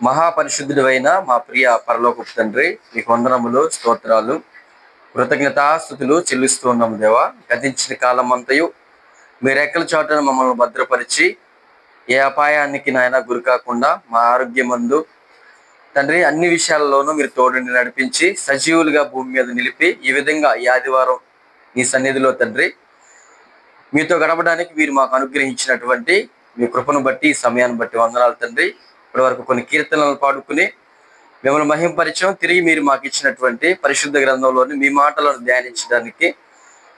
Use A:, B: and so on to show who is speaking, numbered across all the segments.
A: మహాపరిశుద్ధుడు అయిన మా ప్రియ పరలోకపు తండ్రి, మీకు వందనములు, స్తోత్రాలు, కృతజ్ఞతాస్తుతులు చెల్లిస్తూ ఉన్నాము దేవా. గతించిన కాలం అంతయు మీ రెక్కల చాటున మమ్మల్ని భద్రపరిచి ఏ అపాయానికి నాయన గురి కాకుండా మా ఆరోగ్యమందు తండ్రి అన్ని విషయాల్లోనూ మీరు తోడుని నడిపించి సజీవులుగా భూమి మీద నిలిపి ఈ విధంగా ఈ ఆదివారం ఈ సన్నిధిలో తండ్రి మీతో గడపడానికి మీరు మాకు అనుగ్రహించినటువంటి మీ కృపను బట్టి ఈ సమయాన్ని బట్టి వందనాలు తండ్రి. ఇప్పటి వరకు కొన్ని కీర్తనలు పాడుకుని మిమ్మల్ని మహింపరిచయం, తిరిగి మీరు మాకు ఇచ్చినటువంటి పరిశుద్ధ గ్రంథంలోని మీ మాటలను ధ్యానించడానికి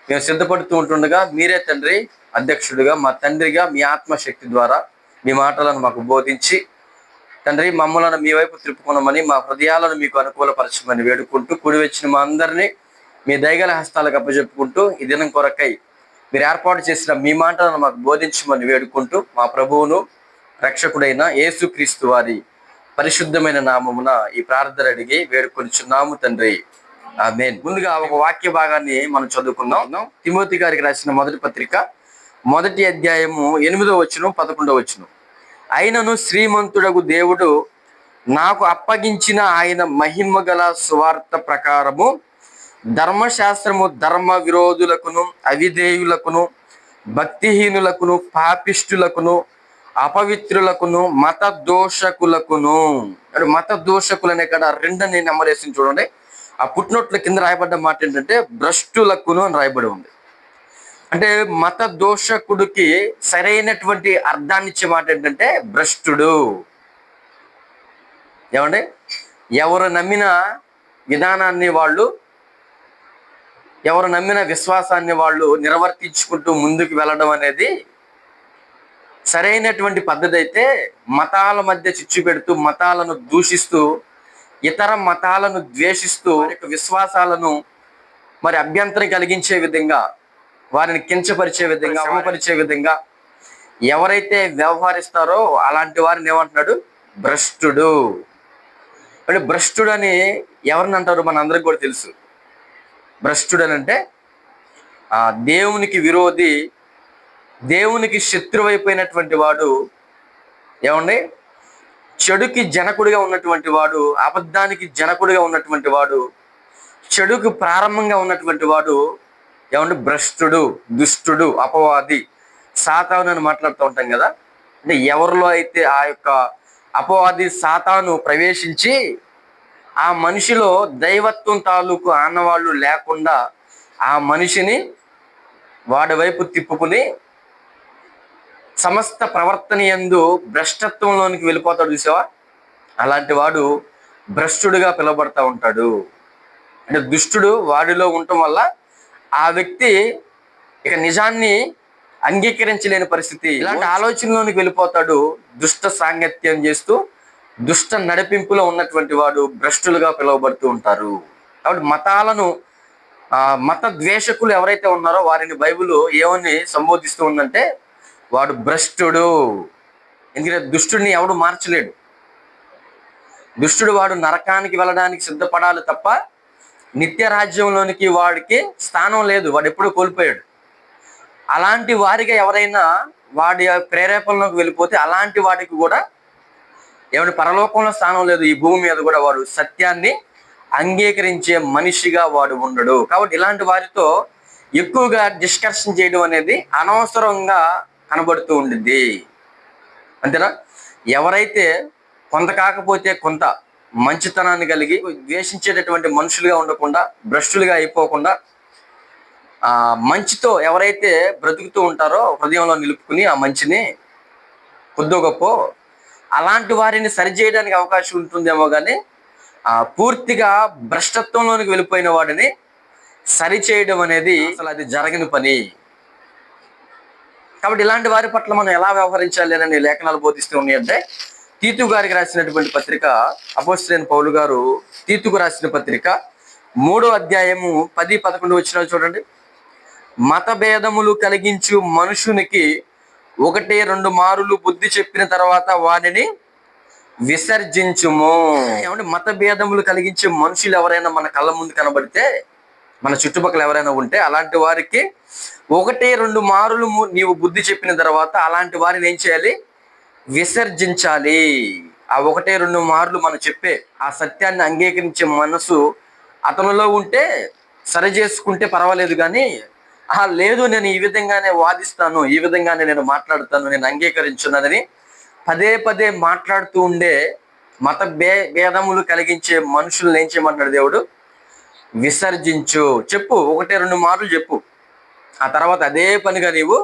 A: మేము సిద్ధపడుతూ ఉంటుండగా మీరే తండ్రి అధ్యక్షుడిగా, మా తండ్రిగా మీ ఆత్మశక్తి ద్వారా మీ మాటలను మాకు బోధించి తండ్రి మమ్మలను మీ వైపు త్రిప్పుకున్నామని, మా హృదయాలను మీకు అనుకూలపరచమని వేడుకుంటూ కూడి వచ్చిన మా అందరినీ మీ దయగల హస్తాలకు అప్పచెప్పుకుంటూ ఈ దినం కొరకై మీరు ఏర్పాటు చేసిన మీ మాటలను మాకు బోధించమని వేడుకుంటూ మా ప్రభువును రక్షకుడైన యేసుక్రీస్తు వారి పరిశుద్ధమైన నామమున ఈ ప్రార్థన అడిగి వేడుకొనిచున్నాము తండ్రి, ఆమేన్. ముందుగా ఒక వాక్య భాగాన్ని మనం చదువుకుందాం. తిమోతి గారికి రాసిన మొదటి పత్రిక 1వ అధ్యాయము 8వ వచనం 11వ వచనం. అయినను శ్రీమంతుడగు దేవుడు నాకు అప్పగించిన ఆయన మహిమ గల సువార్త ప్రకారము ధర్మశాస్త్రము ధర్మ విరోధులకును, అవిధేయులకును, భక్తిహీనులకును, పాపిష్టులకును, అపవిత్రులకును, మత దోషకులకును. మత దోషకులు అనే కాడ రెండని నెంబరేసి చూడండి. ఆ పుట్టినోట్ల కింద రాయబడ్డ మాట ఏంటంటే భ్రష్టులకును అని రాయబడి ఉంది. అంటే మత దోషకుడికి సరైనటువంటి అర్థాన్ని ఇచ్చే మాట ఏంటంటే భ్రష్టుడు. ఏమండి, ఎవరు నమ్మిన విధానాన్ని వాళ్ళు, ఎవరు నమ్మిన విశ్వాసాన్ని వాళ్ళు నిర్వర్తించుకుంటూ ముందుకు వెళ్ళడం అనేది సరైనటువంటి పద్ధతి అయితే, మతాల మధ్య చిచ్చు పెడుతూ, మతాలను దూషిస్తూ, ఇతర మతాలను ద్వేషిస్తూ, విశ్వాసాలను మరి అభ్యంతరం కలిగించే విధంగా, వారిని కించపరిచే విధంగా, అవమపరిచే విధంగా ఎవరైతే వ్యవహరిస్తారో అలాంటి వారిని ఏమంటున్నాడు? భ్రష్టుడు. అంటే భ్రష్టుడు అని ఎవరిని అంటారు? మన అందరికి కూడా తెలుసు. భ్రష్టుడు అని అంటే దేవునికి విరోధి, దేవునికి శత్రువైపోయినటువంటి వాడు. ఏమండి, చెడుకి జనకుడిగా ఉన్నటువంటి వాడు, అబద్ధానికి జనకుడిగా ఉన్నటువంటి వాడు, చెడుకు ప్రారంభంగా ఉన్నటువంటి వాడు. ఏమంటే భ్రష్టుడు, దుష్టుడు, అపవాది, సాతాను అని మాట్లాడుతూ ఉంటాం కదా. అంటే ఎవరిలో అయితే ఆ యొక్క అపవాది సాతాను ప్రవేశించి ఆ మనిషిలో దైవత్వం తాలూకు ఆనవాళ్ళు లేకుండా ఆ మనిషిని వాడి వైపు తిప్పుకుని సమస్త ప్రవర్తన యందు భ్రష్టత్వంలోనికి వెళ్ళిపోతాడు. చూసావా? అలాంటి వాడు భ్రష్టుడిగా పిలువబడతా ఉంటాడు. అంటే దుష్టుడు వాడిలో ఉండటం వల్ల ఆ వ్యక్తి ఇక నిజాన్ని అంగీకరించలేని పరిస్థితి, ఇలాంటి ఆలోచనలోనికి వెళ్ళిపోతాడు. దుష్ట సాంగత్యం చేస్తూ దుష్ట నడిపింపులో ఉన్నటువంటి వాడు భ్రష్టులుగా పిలువబడుతూ ఉంటారు. కాబట్టి మతాలను మత ద్వేషకులు ఎవరైతే ఉన్నారో వారిని బైబిల్ ఏమని సంబోధిస్తూ ఉందంటే వాడు భ్రష్టుడు. ఎందుకంటే దుష్టుడిని ఎవడు మార్చలేడు. దుష్టుడు వాడు నరకానికి వెళ్ళడానికి సిద్ధపడాలి తప్ప నిత్య రాజ్యంలోనికి వాడికి స్థానం లేదు. వాడు ఎప్పుడు కోల్పోయాడు. అలాంటి వారికి ఎవరైనా వాడి ప్రేరేపణలోకి వెళ్ళిపోతే అలాంటి వాడికి కూడా ఏమంటే పరలోకంలో స్థానం లేదు. ఈ భూమి మీద కూడా వాడు సత్యాన్ని అంగీకరించే మనిషిగా వాడు ఉండడు. కాబట్టి ఇలాంటి వారితో ఎక్కువగా డిస్కషన్ చేయడం అనేది అనవసరంగా కనబడుతూ ఉండిద్ది. అంతేనా? ఎవరైతే కొంత కాకపోతే కొంత మంచితనాన్ని కలిగి ద్వేషించేటటువంటి మనుషులుగా ఉండకుండా, భ్రష్టులుగా అయిపోకుండా మంచితో ఎవరైతే బ్రతుకుతూ ఉంటారో హృదయంలో నిలుపుకుని ఆ మంచిని కొద్దో గొప్ప అలాంటి వారిని సరిచేయడానికి అవకాశం ఉంటుందేమో కానీ పూర్తిగా భ్రష్టత్వంలోనికి వెళ్ళిపోయిన వాడిని సరిచేయడం అనేది అసలు అది జరగని పని. కాబట్టి ఇలాంటి వారి పట్ల మనం ఎలా వ్యవహరించాలి అని లేఖనాలు బోధిస్తూ ఉన్నాయంటే, తీతు గారికి రాసినటువంటి పత్రిక, అపోస్తలుడైన పౌలు గారు తీతుకు రాసిన పత్రిక 3వ అధ్యాయము 10-11 వచనాలు చూడండి. మత భేదములు కలిగించు మనుషునికి 1-2 మారులు బుద్ధి చెప్పిన తర్వాత వానిని విసర్జించుము. ఏమంటే మత భేదములు కలిగించే మనుషులు ఎవరైనా మన కళ్ళ ముందు కనబడితే, మన చుట్టుపక్కల ఎవరైనా ఉంటే అలాంటి వారికి 1-2 మారులు నీవు బుద్ధి చెప్పిన తర్వాత అలాంటి వారిని ఏం చేయాలి? విసర్జించాలి. ఆ ఒకటే రెండు మార్లు మనం చెప్పే ఆ సత్యాన్ని అంగీకరించే మనసు అతనిలో ఉంటే సరి చేసుకుంటే పర్వాలేదు, కానీ లేదు నేను ఈ విధంగానే వాదిస్తాను, ఈ విధంగానే నేను మాట్లాడుతాను, నేను అంగీకరించున్నదని పదే పదే మాట్లాడుతూ ఉండే మత భేదములు కలిగించే మనుషులను ఏం చేయమంటాడు దేవుడు? విసర్జించు. చెప్పు, ఒకటే రెండు మార్లు చెప్పు. ఆ తర్వాత అదే పనిగా నీవు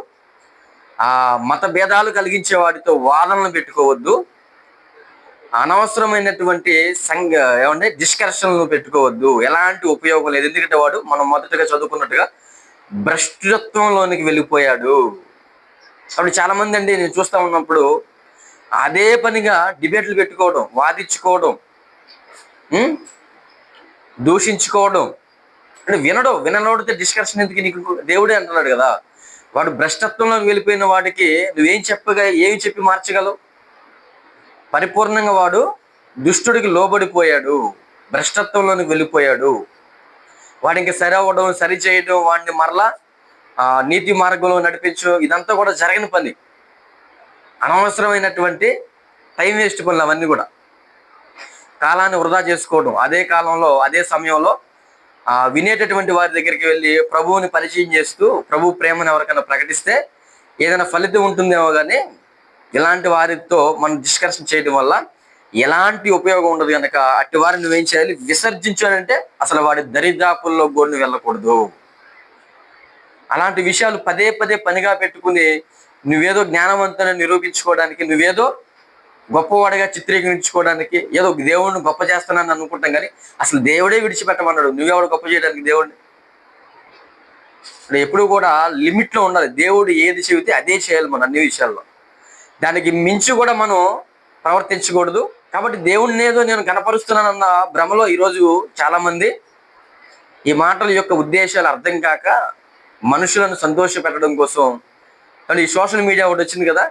A: ఆ మత భేదాలు కలిగించే వాడితో వాదనలు పెట్టుకోవద్దు, అనవసరమైనటువంటి ఏమంటే డిస్కషన్లు పెట్టుకోవద్దు, ఎలాంటి ఉపయోగం లేదు. ఎందుకంటే వాడు మనం మొదటగా చదువుకున్నట్టుగా భ్రష్టత్వంలోనికి వెళ్ళిపోయాడు. అప్పుడు చాలా మంది అండి నేను చూస్తా ఉన్నప్పుడు అదే పనిగా డిబేట్లు పెట్టుకోవడం, వాదించుకోవడం, దూషించుకోవడం. అంటే విననోడితే డిస్కషన్ ఎందుకు నీకు? దేవుడే అంటున్నాడు కదా, వాడు భ్రష్టత్వంలోకి వెళ్ళిపోయిన వాడికి నువ్వేం ఏమి చెప్పి మార్చగలవు? పరిపూర్ణంగా వాడు దుష్టుడికి లోబడిపోయాడు, భ్రష్టత్వంలోనికి వెళ్ళిపోయాడు. వాడికి సరి అవ్వడం, సరి చేయడం, వాడిని మరలా నీతి మార్గంలో నడిపించు, ఇదంతా కూడా జరగని పని. అనవసరమైనటువంటి టైం వేస్ట్ పనులు అవన్నీ కూడా. కాలాన్ని వృధా చేసుకోవడం. అదే కాలంలో అదే సమయంలో వినేటటువంటి వారి దగ్గరికి వెళ్ళి ప్రభువుని పరిచయం చేస్తూ ప్రభు ప్రేమను ఎవరికైనా ప్రకటిస్తే ఏదైనా ఫలితం ఉంటుందేమో, కానీ ఇలాంటి వారితో మనం డిస్కషన్ చేయడం వల్ల ఎలాంటి ఉపయోగం ఉండదు. కనుక అట్టి వారిని నువ్వేం చేయాలి? విసర్జించాలంటే అసలు వాడి దరిదాపుల్లో గోడిని వెళ్ళకూడదు. అలాంటి విషయాలు పదే పదే పనిగా పెట్టుకుని నువ్వేదో జ్ఞానవంతుని నిరూపించుకోవడానికి, నువ్వేదో గొప్పవాడిగా చిత్రీకరించుకోవడానికి, ఏదో దేవుడిని గొప్ప చేస్తున్నాను అనుకుంటాం, కానీ అసలు దేవుడే విడిచిపెట్టమన్నాడు. నువ్వెవడు గొప్ప చేయడానికి దేవుడిని? ఎప్పుడు కూడా లిమిట్లో ఉండాలి. దేవుడు ఏది చెబితే అదే చేయాలి మనం అన్ని విషయాల్లో. దానికి మించి కూడా మనం ప్రవర్తించకూడదు. కాబట్టి దేవుడిని ఏదో నేను కనపరుస్తున్నానన్న భ్రమలో ఈరోజు చాలా మంది ఈ మాటల యొక్క ఉద్దేశాలు అర్థం కాక మనుషులను సంతోష పెట్టడం కోసం ఈ సోషల్ మీడియా ఒకటి వచ్చింది కదా,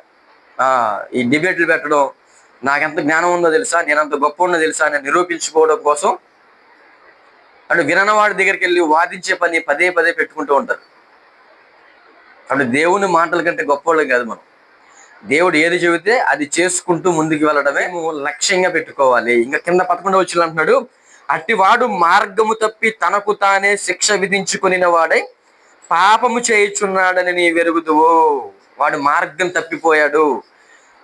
A: ఈ డిబేట్లు పెట్టడం, నాకెంత జ్ఞానం ఉందో తెలుసా, నేనంత గొప్ప ఉన్నదో తెలుసా అని నిరూపించుకోవడం కోసం విననవాడి దగ్గరికి వెళ్ళి వాదించే పని పదే పదే పెట్టుకుంటూ ఉంటారు. దేవుని మాటల కంటే గొప్పవాళ్ళం కాదు మనం. దేవుడు ఏది చెబితే అది చేసుకుంటూ ముందుకు వెళ్ళడమే లక్ష్యంగా పెట్టుకోవాలి. ఇంకా కింద 11వ వచనంలో అంటున్నాడు, అట్టివాడు మార్గము తప్పి తనకు తానే శిక్ష విధించుకుని వాడై పాపము చేయుచున్నాడని నీ వెరుగుదువు. వాడు మార్గం తప్పిపోయాడు.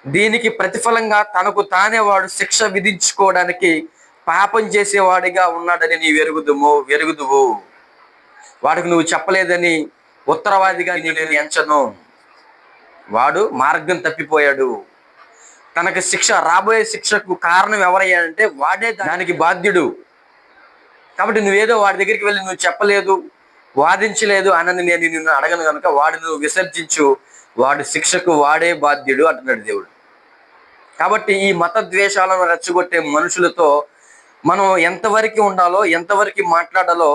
A: దీనికి ప్రతిఫలంగా తనకు తానే వాడు శిక్ష విధించుకోవడానికి పాపం చేసేవాడిగా ఉన్నాడని నీ వెరుగుదువు. వాడికి నువ్వు చెప్పలేదని ఉత్తరవాదిగా నేను ఎంచను. వాడు మార్గం తప్పిపోయాడు. తనకు శిక్ష, రాబోయే శిక్షకు కారణం ఎవరయ్యా అంటే వాడే దానికి బాధ్యుడు. కాబట్టి నువ్వేదో వాడి దగ్గరికి వెళ్ళి నువ్వు చెప్పలేదు, వాదించలేదు అన్నది నేను నిన్ను అడగను కనుక వాడు నువ్వు విసర్జించు, వాడి శిక్షకు వాడే బాధ్యుడు అంటున్నాడు దేవుడు. కాబట్టి ఈ మత ద్వేషాలను రెచ్చగొట్టే మనుషులతో మనం ఎంతవరకు ఉండాలో, ఎంతవరకు మాట్లాడాలో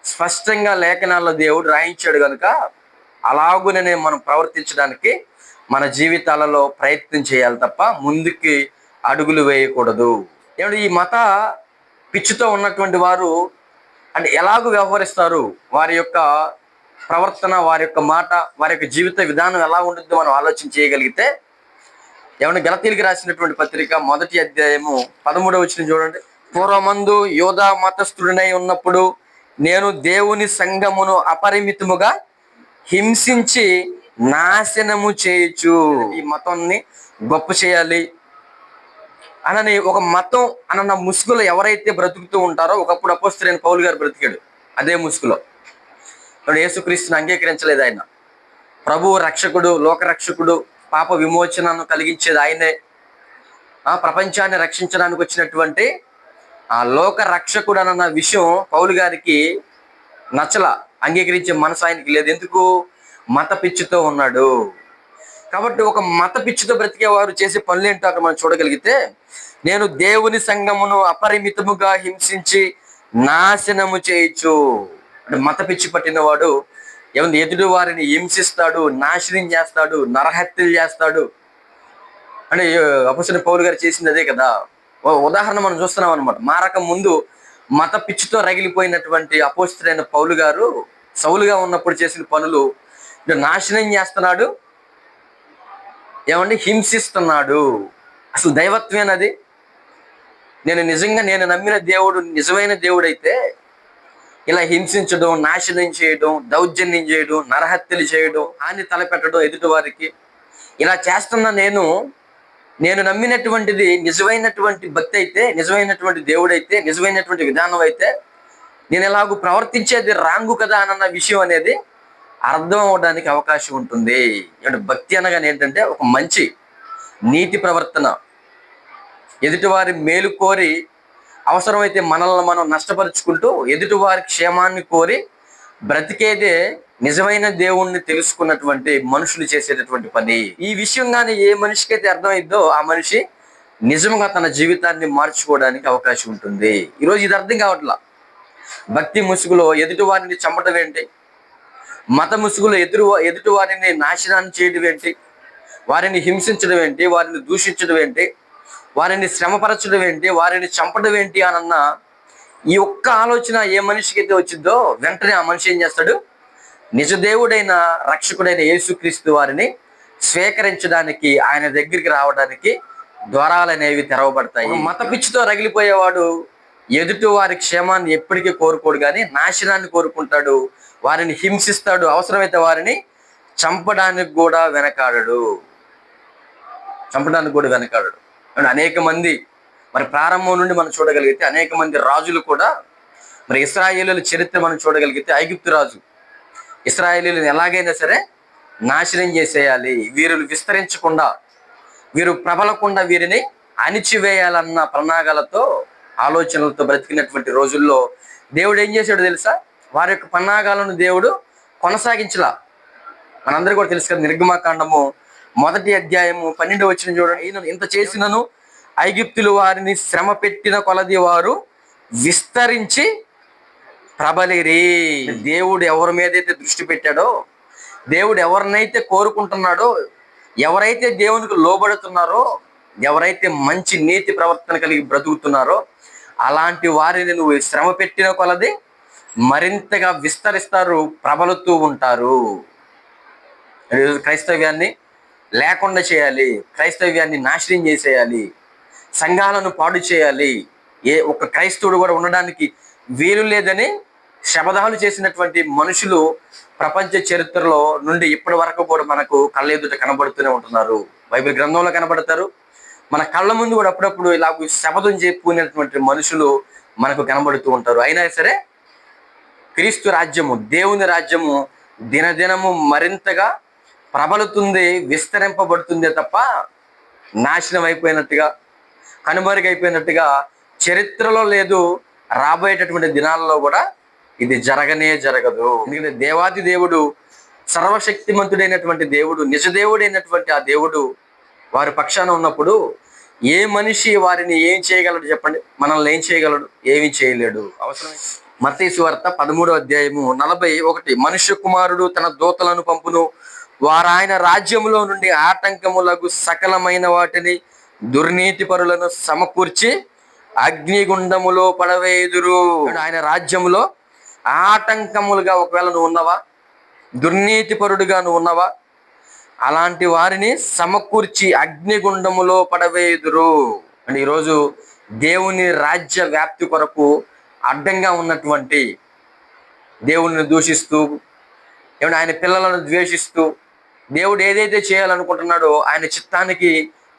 A: స్పష్టంగా లేఖనాల్లో దేవుడు రాయించాడు కనుక అలాగునే మనం ప్రవర్తించడానికి మన జీవితాలలో ప్రయత్నం చేయాలి తప్ప ముందుకి అడుగులు వేయకూడదు. ఏమంటే ఈ మత పిచ్చితో ఉన్నటువంటి వారు అంటే ఎలాగూ వ్యవహరిస్తారు, వారి యొక్క ప్రవర్తన, వారి యొక్క మాట, వారి యొక్క జీవిత విధానం ఎలా ఉంటుందో మనం ఆలోచన చేయగలిగితే, ఏమన్నా గలతీయులకు రాసినటువంటి పత్రిక 1వ అధ్యాయము 13వ వచనం చూడండి. పూర్వమందు యోధా మతస్థుడినై ఉన్నప్పుడు నేను దేవుని సంఘమును అపరిమితముగా హింసించి నాశనము చేయొచ్చు. ఈ మతాన్ని గొప్ప చేయాలి అనని ఒక మతం అన్న ముసుగులో ఎవరైతే బ్రతుకుతూ ఉంటారో, ఒకప్పుడు అపోస్తలుడైన పౌలు గారు బ్రతికాడు అదే ముసుగులో. యేసుక్రీస్తుని అంగీకరించలేదు. ఆయన ప్రభువు రక్షకుడు, లోకరక్షకుడు, పాప విమోచనను కలిగించేది ఆయనే. ప్రపంచాన్ని రక్షించడానికి వచ్చినటువంటి ఆ లోక రక్షకుడు అన్న విషయం పౌలు గారికి నచ్చల, అంగీకరించే మనసు ఆయనకి లేదు. ఎందుకు? మత పిచ్చితో ఉన్నాడు. కాబట్టి ఒక మత పిచ్చితో బ్రతికే వారు చేసే పనులు ఏంటో అక్కడ మనం చూడగలిగితే, నేను దేవుని సంఘమును అపరిమితముగా హింసించి నాశనము చేయొచ్చు. అంటే మత పిచ్చి పట్టిన వాడు ఏముంది, ఎదుటి వారిని హింసిస్తాడు, నాశనం చేస్తాడు, నరహత్యలు చేస్తాడు. అంటే అపోస్తలుడైన పౌలు గారు చేసింది అదే కదా. ఉదాహరణ మనం చూస్తున్నాం అనమాట. మారక ముందు మత పిచ్చితో రగిలిపోయినటువంటి అపోస్తలుడైన పౌలు గారు సౌలుగా ఉన్నప్పుడు చేసిన పనులు నాశనం చేస్తున్నాడు, ఏమండి హింసిస్తున్నాడు. అసలు దైవత్వేనది? నేను నమ్మిన దేవుడు నిజమైన దేవుడైతే ఇలా హింసించడం, నాశనం చేయడం, దౌర్జన్యం చేయడం, నరహత్యలు చేయడం, హాని తలపెట్టడం ఎదుటి వారికి ఇలా చేస్తున్న నేను నమ్మినటువంటిది నిజమైనటువంటి భక్తి అయితే, నిజమైనటువంటి దేవుడైతే, నిజమైనటువంటి విధానం అయితే నేను ఎలాగూ ప్రవర్తించేది రాంగు కదా అన్న విషయం అనేది అర్థం అవడానికి అవకాశం ఉంటుంది. అంటే భక్తి అనగానే ఏంటంటే ఒక మంచి నీతి ప్రవర్తన, ఎదుటివారి మేలు కోరి, అవసరమైతే మనల్ని మనం నష్టపరుచుకుంటూ ఎదుటివారి క్షేమాన్ని కోరి బ్రతికేదే నిజమైన దేవుణ్ణి తెలుసుకున్నటువంటి మనుషులు చేసేటటువంటి పని. ఈ విషయం కానీ ఏ మనిషికైతే అర్థమైద్దో ఆ మనిషి నిజంగా తన జీవితాన్ని మార్చుకోవడానికి అవకాశం ఉంటుంది. ఈరోజు ఇది అర్థం కావట్లా. భక్తి ముసుగులో ఎదుటి వారిని చంపటం ఏంటి, మత ముసుగులో ఎదుటి వారిని నాశనాన్ని చేయడం ఏంటి, వారిని హింసించడం ఏంటి, వారిని దూషించడం ఏంటి, వారిని శ్రమపరచడం ఏంటి, వారిని చంపడం ఏంటి అన్న ఈ ఒక్క ఆలోచన ఏ మనిషికి అయితే వచ్చిందో వెంటనే ఆ మనిషి ఏం చేస్తాడు, నిజదేవుడైన రక్షకుడైన యేసుక్రీస్తు వారిని స్వీకరించడానికి, ఆయన దగ్గరికి రావడానికి ద్వారాలు అనేవి తెరవబడతాయి. మత పిచ్చితో రగిలిపోయేవాడు ఎదుటి వారి క్షేమాన్ని ఎప్పటికీ కోరుకోడు, కానీ నాశనాన్ని కోరుకుంటాడు, వారిని హింసిస్తాడు, అవసరమైతే వారిని చంపడానికి కూడా వెనకాడడు. అనేక మంది మరి ప్రారంభం నుండి మనం చూడగలిగితే అనేక మంది రాజులు కూడా, మరి ఇశ్రాయేలీయుల చరిత్ర మనం చూడగలిగితే, ఐగుప్తు రాజు ఇశ్రాయేలీయులను ఎలాగైనా సరే నాశనం చేసేయాలి, వీరులు విస్తరించకుండా, వీరు ప్రబలకుండా వీరిని అణిచివేయాలన్న ప్రణాళికలతో, ఆలోచనలతో బ్రతికినటువంటి రోజుల్లో దేవుడు ఏం చేశాడు తెలుసా? వారి యొక్క పన్నాగాలను దేవుడు కొనసాగించలా. మనందరూ కూడా తెలుసు కదా, నిర్గమకాండము 1వ అధ్యాయము 12వ వచనం చూడండి. ఇంత చేసినను ఐగుప్తులు వారిని శ్రమ పెట్టిన కొలది వారు విస్తరించి ప్రబలిరి. దేవుడు ఎవరి మీదైతే దృష్టి పెట్టాడో, దేవుడు ఎవరినైతే కోరుకుంటున్నాడో, ఎవరైతే దేవునికి లోబడుతున్నారో, ఎవరైతే మంచి నీతి ప్రవర్తన కలిగి బ్రతుకుతున్నారో అలాంటి వారిని నువ్వు శ్రమ పెట్టిన కొలది మరింతగా విస్తరిస్తారు, ప్రబలుతూ ఉంటారు. క్రైస్తవ్యాన్ని లేకుండా చేయాలి, క్రైస్తవ్యాన్ని నాశనం చేసేయాలి, సంఘాలను పాడు చేయాలి, ఏ ఒక్క క్రైస్తవుడు కూడా ఉండడానికి వీలు లేదని శపథాలు చేసినటువంటి మనుషులు ప్రపంచ చరిత్రలో నుండి ఇప్పటి వరకు కూడా మనకు కళ్ళ ఎదుట కనబడుతూనే ఉంటున్నారు. బైబిల్ గ్రంథంలో కనబడతారు, మన కళ్ళ ముందు కూడా అప్పుడప్పుడు ఇలాగ శపథం చెప్పుకునేటువంటి మనుషులు మనకు కనబడుతూ ఉంటారు. అయినా సరే క్రీస్తు రాజ్యము, దేవుని రాజ్యము దినదినము మరింతగా ప్రబలుతుంది, విస్తరింపబడుతుందే తప్ప నాశనం అయిపోయినట్టుగా, కనుమరుగైపోయినట్టుగా చరిత్రలో లేదు. రాబోయేటటువంటి దినాలలో కూడా ఇది జరగదు. ఎందుకంటే దేవాది దేవుడు, సర్వశక్తిమంతుడైనటువంటి దేవుడు, నిజదేవుడైనటువంటి ఆ దేవుడు వారి పక్షాన ఉన్నప్పుడు ఏ మనిషి వారిని ఏం చేయగలడు చెప్పండి? మనల్ని ఏం చేయగలడు? ఏమీ చేయలేడు. అవసరమే. మత్తయి సువార్త 13వ అధ్యాయము 41. మనుష్య కుమారుడు తన దూతలను పంపును, వారు ఆయన రాజ్యములో నుండి ఆటంకములకు సకలమైన వాటిని దుర్నీతి పరులను సమకూర్చి అగ్నిగుండములో పడవేయుదురు. ఆయన రాజ్యములో ఆటంకములుగా ఒకవేళ నువ్వు ఉన్నవా, దుర్నీతి పరుడుగా నువ్వు ఉన్నవా, అలాంటి వారిని సమకూర్చి అగ్నిగుండములో పడవేయుదురు. అంటే ఈరోజు దేవుని రాజ్య వ్యాప్తి కొరకు అడ్డంగా ఉన్నటువంటి, దేవుణ్ణి దూషిస్తూ, ఏమంటే ఆయన పిల్లలను ద్వేషిస్తూ, దేవుడు ఏదైతే చేయాలనుకుంటున్నాడో ఆయన చిత్తానికి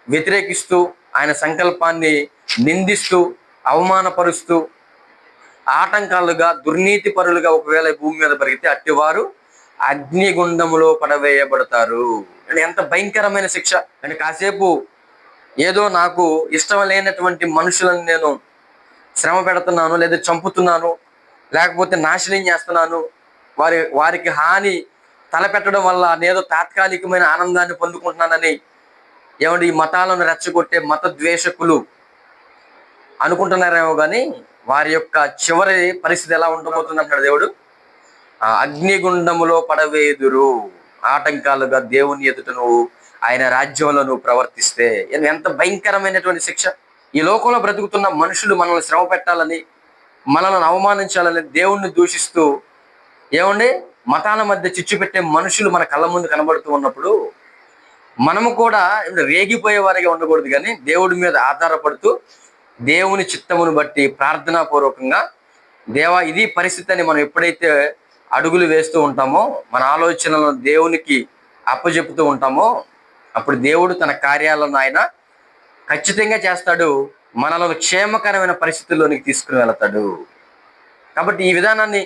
A: వ్యతిరేకిస్తూ, ఆయన సంకల్పాన్ని నిందిస్తూ, అవమానపరుస్తూ, ఆటంకాలుగా, దుర్నీతి పరులుగా ఒకవేళ భూమి మీద పెరిగితే అట్టివారు అగ్నిగుండములో పడవేయబడతారు. అంటే ఎంత భయంకరమైన శిక్ష! అంటే కాసేపు ఏదో నాకు ఇష్టం లేనటువంటి మనుషులను నేను శ్రమ పెడుతున్నాను, లేదా చంపుతున్నాను, లేకపోతే నాశనం చేస్తున్నాను, వారికి హాని తలపెట్టడం వల్ల నేదో తాత్కాలికమైన ఆనందాన్ని పొందుకుంటున్నానని ఏమంటే ఈ మతాలను రెచ్చగొట్టే మత ద్వేషకులు అనుకుంటున్నారేమో కానీ వారి యొక్క చివరి పరిస్థితి ఎలా ఉండబోతుంది అంటాడు దేవుడు. అగ్నిగుండములో పడవేదురు. ఆటంకాలుగా దేవుని ఎదుట నువ్వు, ఆయన రాజ్యంలో నువ్వు ప్రవర్తిస్తే ఎంత భయంకరమైనటువంటి శిక్ష! ఈ లోకంలో బ్రతుకుతున్న మనుషులు మనల్ని శ్రమ పెట్టాలని, మనల్ని అవమానించాలని, దేవుణ్ణి దూషిస్తూ, ఏమండి మతాల మధ్య చిచ్చు పెట్టే మనుషులు మన కళ్ళ ముందు కనబడుతూ ఉన్నప్పుడు మనము కూడా రేగిపోయే వారిగా ఉండకూడదు, కానీ దేవుడి మీద ఆధారపడుతూ దేవుని చిత్తమును బట్టి ప్రార్థనాపూర్వకంగా దేవా ఇది పరిస్థితి అని మనం ఎప్పుడైతే అడుగులు వేస్తూ ఉంటామో, మన ఆలోచనలను దేవునికి అప్పచెపుతూ ఉంటామో, అప్పుడు దేవుడు తన కార్యాలను ఆయన ఖచ్చితంగా చేస్తాడు. మనలో క్షేమకరమైన పరిస్థితుల్లోనికి తీసుకుని వెళతాడు. కాబట్టి ఈ విధానాన్ని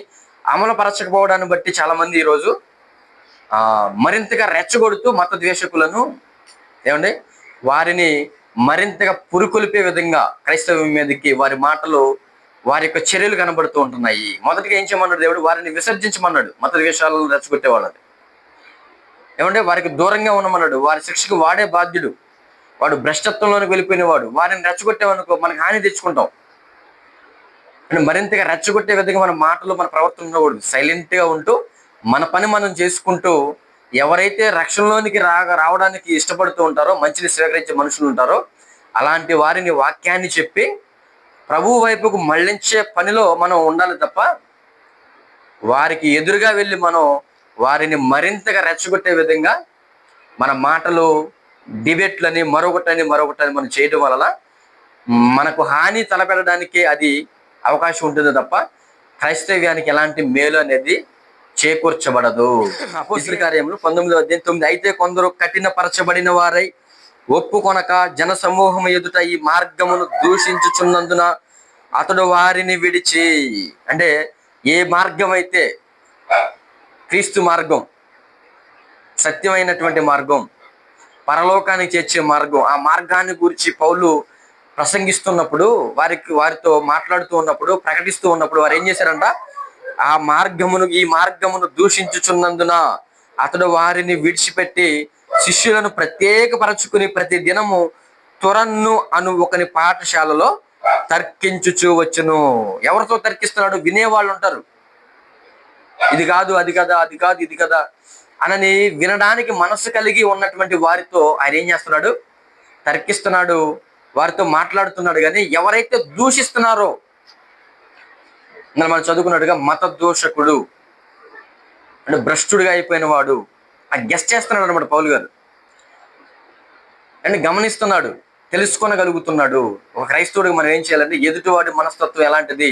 A: అమలు పరచకపోవడాన్ని బట్టి చాలా మంది ఈరోజు మరింతగా రెచ్చగొడుతూ మత ద్వేషకులను ఏమండి వారిని మరింతగా పురుకొల్పే విధంగా క్రైస్తవం మీదకి వారి మాటలు, వారి యొక్క చర్యలు కనబడుతూ ఉంటున్నాయి. మొదటిగా ఏం చేయమన్నాడు దేవుడు? వారిని విసర్జించమన్నాడు. మత ద్వేషాలను రెచ్చగొట్టే వాళ్ళని ఏమంటే వారికి దూరంగా ఉండమన్నాడు. వారి శిక్షకు వాడే బాధ్యుడు. వాడు భ్రష్టత్వంలోనికి వెళ్ళిపోయిన వాడు. వారిని రెచ్చగొట్టామనుకో మనకు హాని తెచ్చుకుంటాం. మరింతగా రెచ్చగొట్టే విధంగా మన మాటలు, మన ప్రవర్తన ఉండకూడదు. సైలెంట్గా ఉంటూ మన పని మనం చేసుకుంటూ, ఎవరైతే రక్షణలోనికి రావడానికి ఇష్టపడుతూ ఉంటారో, మంచిని స్వీకరించే మనుషులు ఉంటారో, అలాంటి వారిని వాక్యాన్ని చెప్పి ప్రభువు వైపుకు మళ్లించే పనిలో మనం ఉండాలి తప్ప, వారికి ఎదురుగా వెళ్ళి మనం వారిని మరింతగా రెచ్చగొట్టే విధంగా మన మాటలు, డిబేట్లని, మరొకటని మనం చేయడం వలన మనకు హాని తలపెట్టడానికి అది అవకాశం ఉంటుంది తప్ప క్రైస్తవ్యానికి ఎలాంటి మేలు అనేది చేకూర్చబడదు. అపోస్తలుల కార్యములు 19:9 అయితే కొందరు కఠినపరచబడిన వారై ఒప్పుకొనక జన సమూహం ఎదుట ఈ మార్గమును దూషించుచున్నందున అతడు వారిని విడిచి, అంటే ఏ మార్గం అయితే క్రీస్తు మార్గం, సత్యమైనటువంటి మార్గం, పరలోకానికి చేర్చే మార్గం, ఆ మార్గాన్ని గురించి పౌలు ప్రసంగిస్తున్నప్పుడు, వారితో మాట్లాడుతూ ఉన్నప్పుడు, ప్రకటిస్తూ ఉన్నప్పుడు వారు ఏం చేశారంట? ఈ మార్గమును దూషించుచున్నందున అతడు వారిని విడిచిపెట్టి శిష్యులను ప్రత్యేకపరచుకుని ప్రతి దినము తురన్ను అను ఒకని పాఠశాలలో తర్కించుచూ వచ్చును. ఎవరితో తర్కిస్తున్నాడు? వినేవాళ్ళు ఉంటారు. ఇది కాదు, అది కదా, అది కాదు, ఇది కదా అనని వినడానికి మనసు కలిగి ఉన్నటువంటి వారితో ఆయన ఏం చేస్తున్నాడు? తర్కిస్తున్నాడు, వారితో మాట్లాడుతున్నాడు. కానీ ఎవరైతే దూషిస్తున్నారో, మనం చదువుకున్నట్టుగా మత దోషకుడు అంటే భ్రష్టుడిగా అయిపోయిన వాడు, ఆ గెస్ట్ చేస్తున్నాడు అన్నమాట పౌలు గారు. అంటే గమనిస్తున్నాడు, తెలుసుకోనగలుగుతున్నాడు. ఒక క్రైస్తవుడికి మనం ఏం చేయాలంటే ఎదుటివాడి మనస్తత్వం ఎలాంటిది,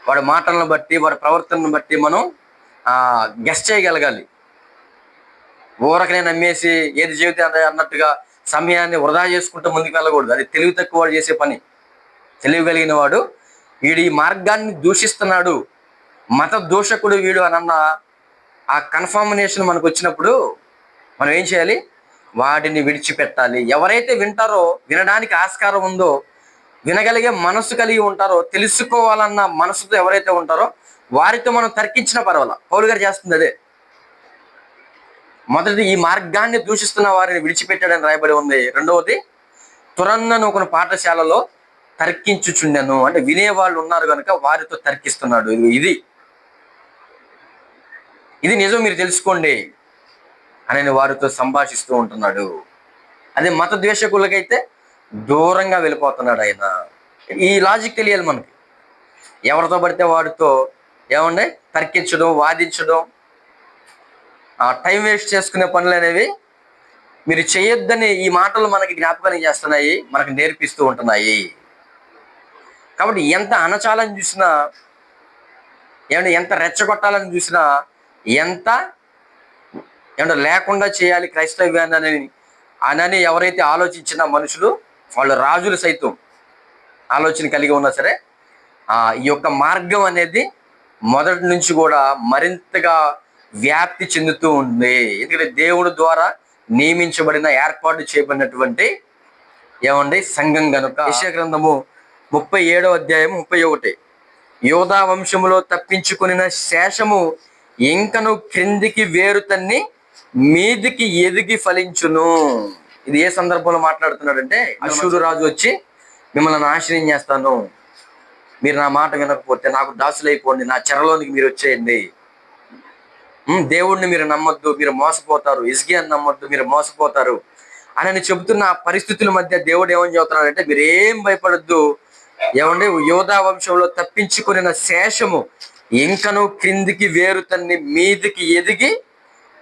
A: వాడి మాటలను బట్టి, వాడి ప్రవర్తనను బట్టి మనం గెస్ట్ చేయగలగాలి. ఊరకనే నమ్మేసి ఏది జీవితం అన్నట్టుగా సమయాన్ని వృధా చేసుకుంటూ ముందుకు వెళ్ళకూడదు. అది తెలివి తక్కువ వాడు చేసే పని. తెలివి కలిగిన వాడు వీడు ఈ మార్గాన్ని దూషిస్తున్నాడు, మత దూషకుడు వీడు అన్న ఆ కన్ఫర్మేషన్ మనకు వచ్చినప్పుడు మనం ఏం చేయాలి? వాడిని విడిచిపెట్టాలి. ఎవరైతే వింటారో, వినడానికి ఆస్కారం ఉందో, వినగలిగే మనసు కలిగి ఉంటారో, తెలుసుకోవాలన్న మనసుతో ఎవరైతే ఉంటారో వారితో మనం తర్కించిన పర్వాలా. పౌలు గారు చేస్తుంది అదే. మొదటిది ఈ మార్గాన్ని దూషిస్తున్న వారిని విడిచిపెట్టాడని రాయబడి ఉంది. రెండవది తురన్నను ఒక పాఠశాలలో తర్కించుచుండెను, అంటే వినేవాళ్ళు ఉన్నారు కనుక వారితో తర్కిస్తున్నాడు. ఇది నిజం, మీరు తెలుసుకోండి అని వారితో సంభాషిస్తూ ఉంటున్నాడు. అదే మత ద్వేషకులకైతే దూరంగా వెళ్ళిపోతున్నాడు ఆయన. ఈ లాజిక్ తెలియాలి మనకి. ఎవరితో పడితే వాడితో ఏమండే తర్కించడం, వాదించడం, టైం వేస్ట్ చేసుకునే పనులు అనేవి మీరు చేయొద్దని ఈ మాటలు మనకి జ్ఞాపకాన్ని చేస్తున్నాయి, మనకు నేర్పిస్తూ ఉంటున్నాయి. కాబట్టి ఎంత అణచాలని చూసినా, ఎంత రెచ్చగొట్టాలని చూసినా, ఏమంటే లేకుండా చేయాలి క్రైస్తవ్యాన్ని అని ఎవరైతే ఆలోచించిన మనుషులు, వాళ్ళు రాజులు సైతం ఆలోచన కలిగి ఉన్నా సరే, ఈ యొక్క మార్గం అనేది మొదటి నుంచి కూడా మరింతగా వ్యాప్తి చెందుతూ ఉంది. ఎందుకంటే దేవుడు ద్వారా నియమించబడిన, ఏర్పాటు చేయబడినటువంటి సంఘం గనుక. యెషయా గ్రంథము 37:31 యోధా వంశములో తప్పించుకుని శేషము ఇంకను క్రిందికి వేరు తన్ని మీదికి ఎదిగి ఫలించును. ఇది ఏ సందర్భంలో మాట్లాడుతున్నాడంటే, అశ్షూరు రాజు వచ్చి మిమ్మల్ని నాశనం చేస్తాను, మీరు నా మాట వినకపోతే నాకు దాసులైపోండి, నా చెరలోనికి మీరు వచ్చేయండి, దేవుడిని మీరు నమ్మొద్దు, మీరు మోసపోతారు, హిజ్కియాని నమ్మొద్దు, మీరు మోసపోతారు అని చెబుతున్న ఆ పరిస్థితుల మధ్య దేవుడు ఏమని చెబుతున్నాడంటే, మీరేం భయపడద్దు, యోధా వంశంలో తప్పించుకున్న శేషము ఇంకను క్రిందికి వేరు తన్ని మీదికి ఎదిగి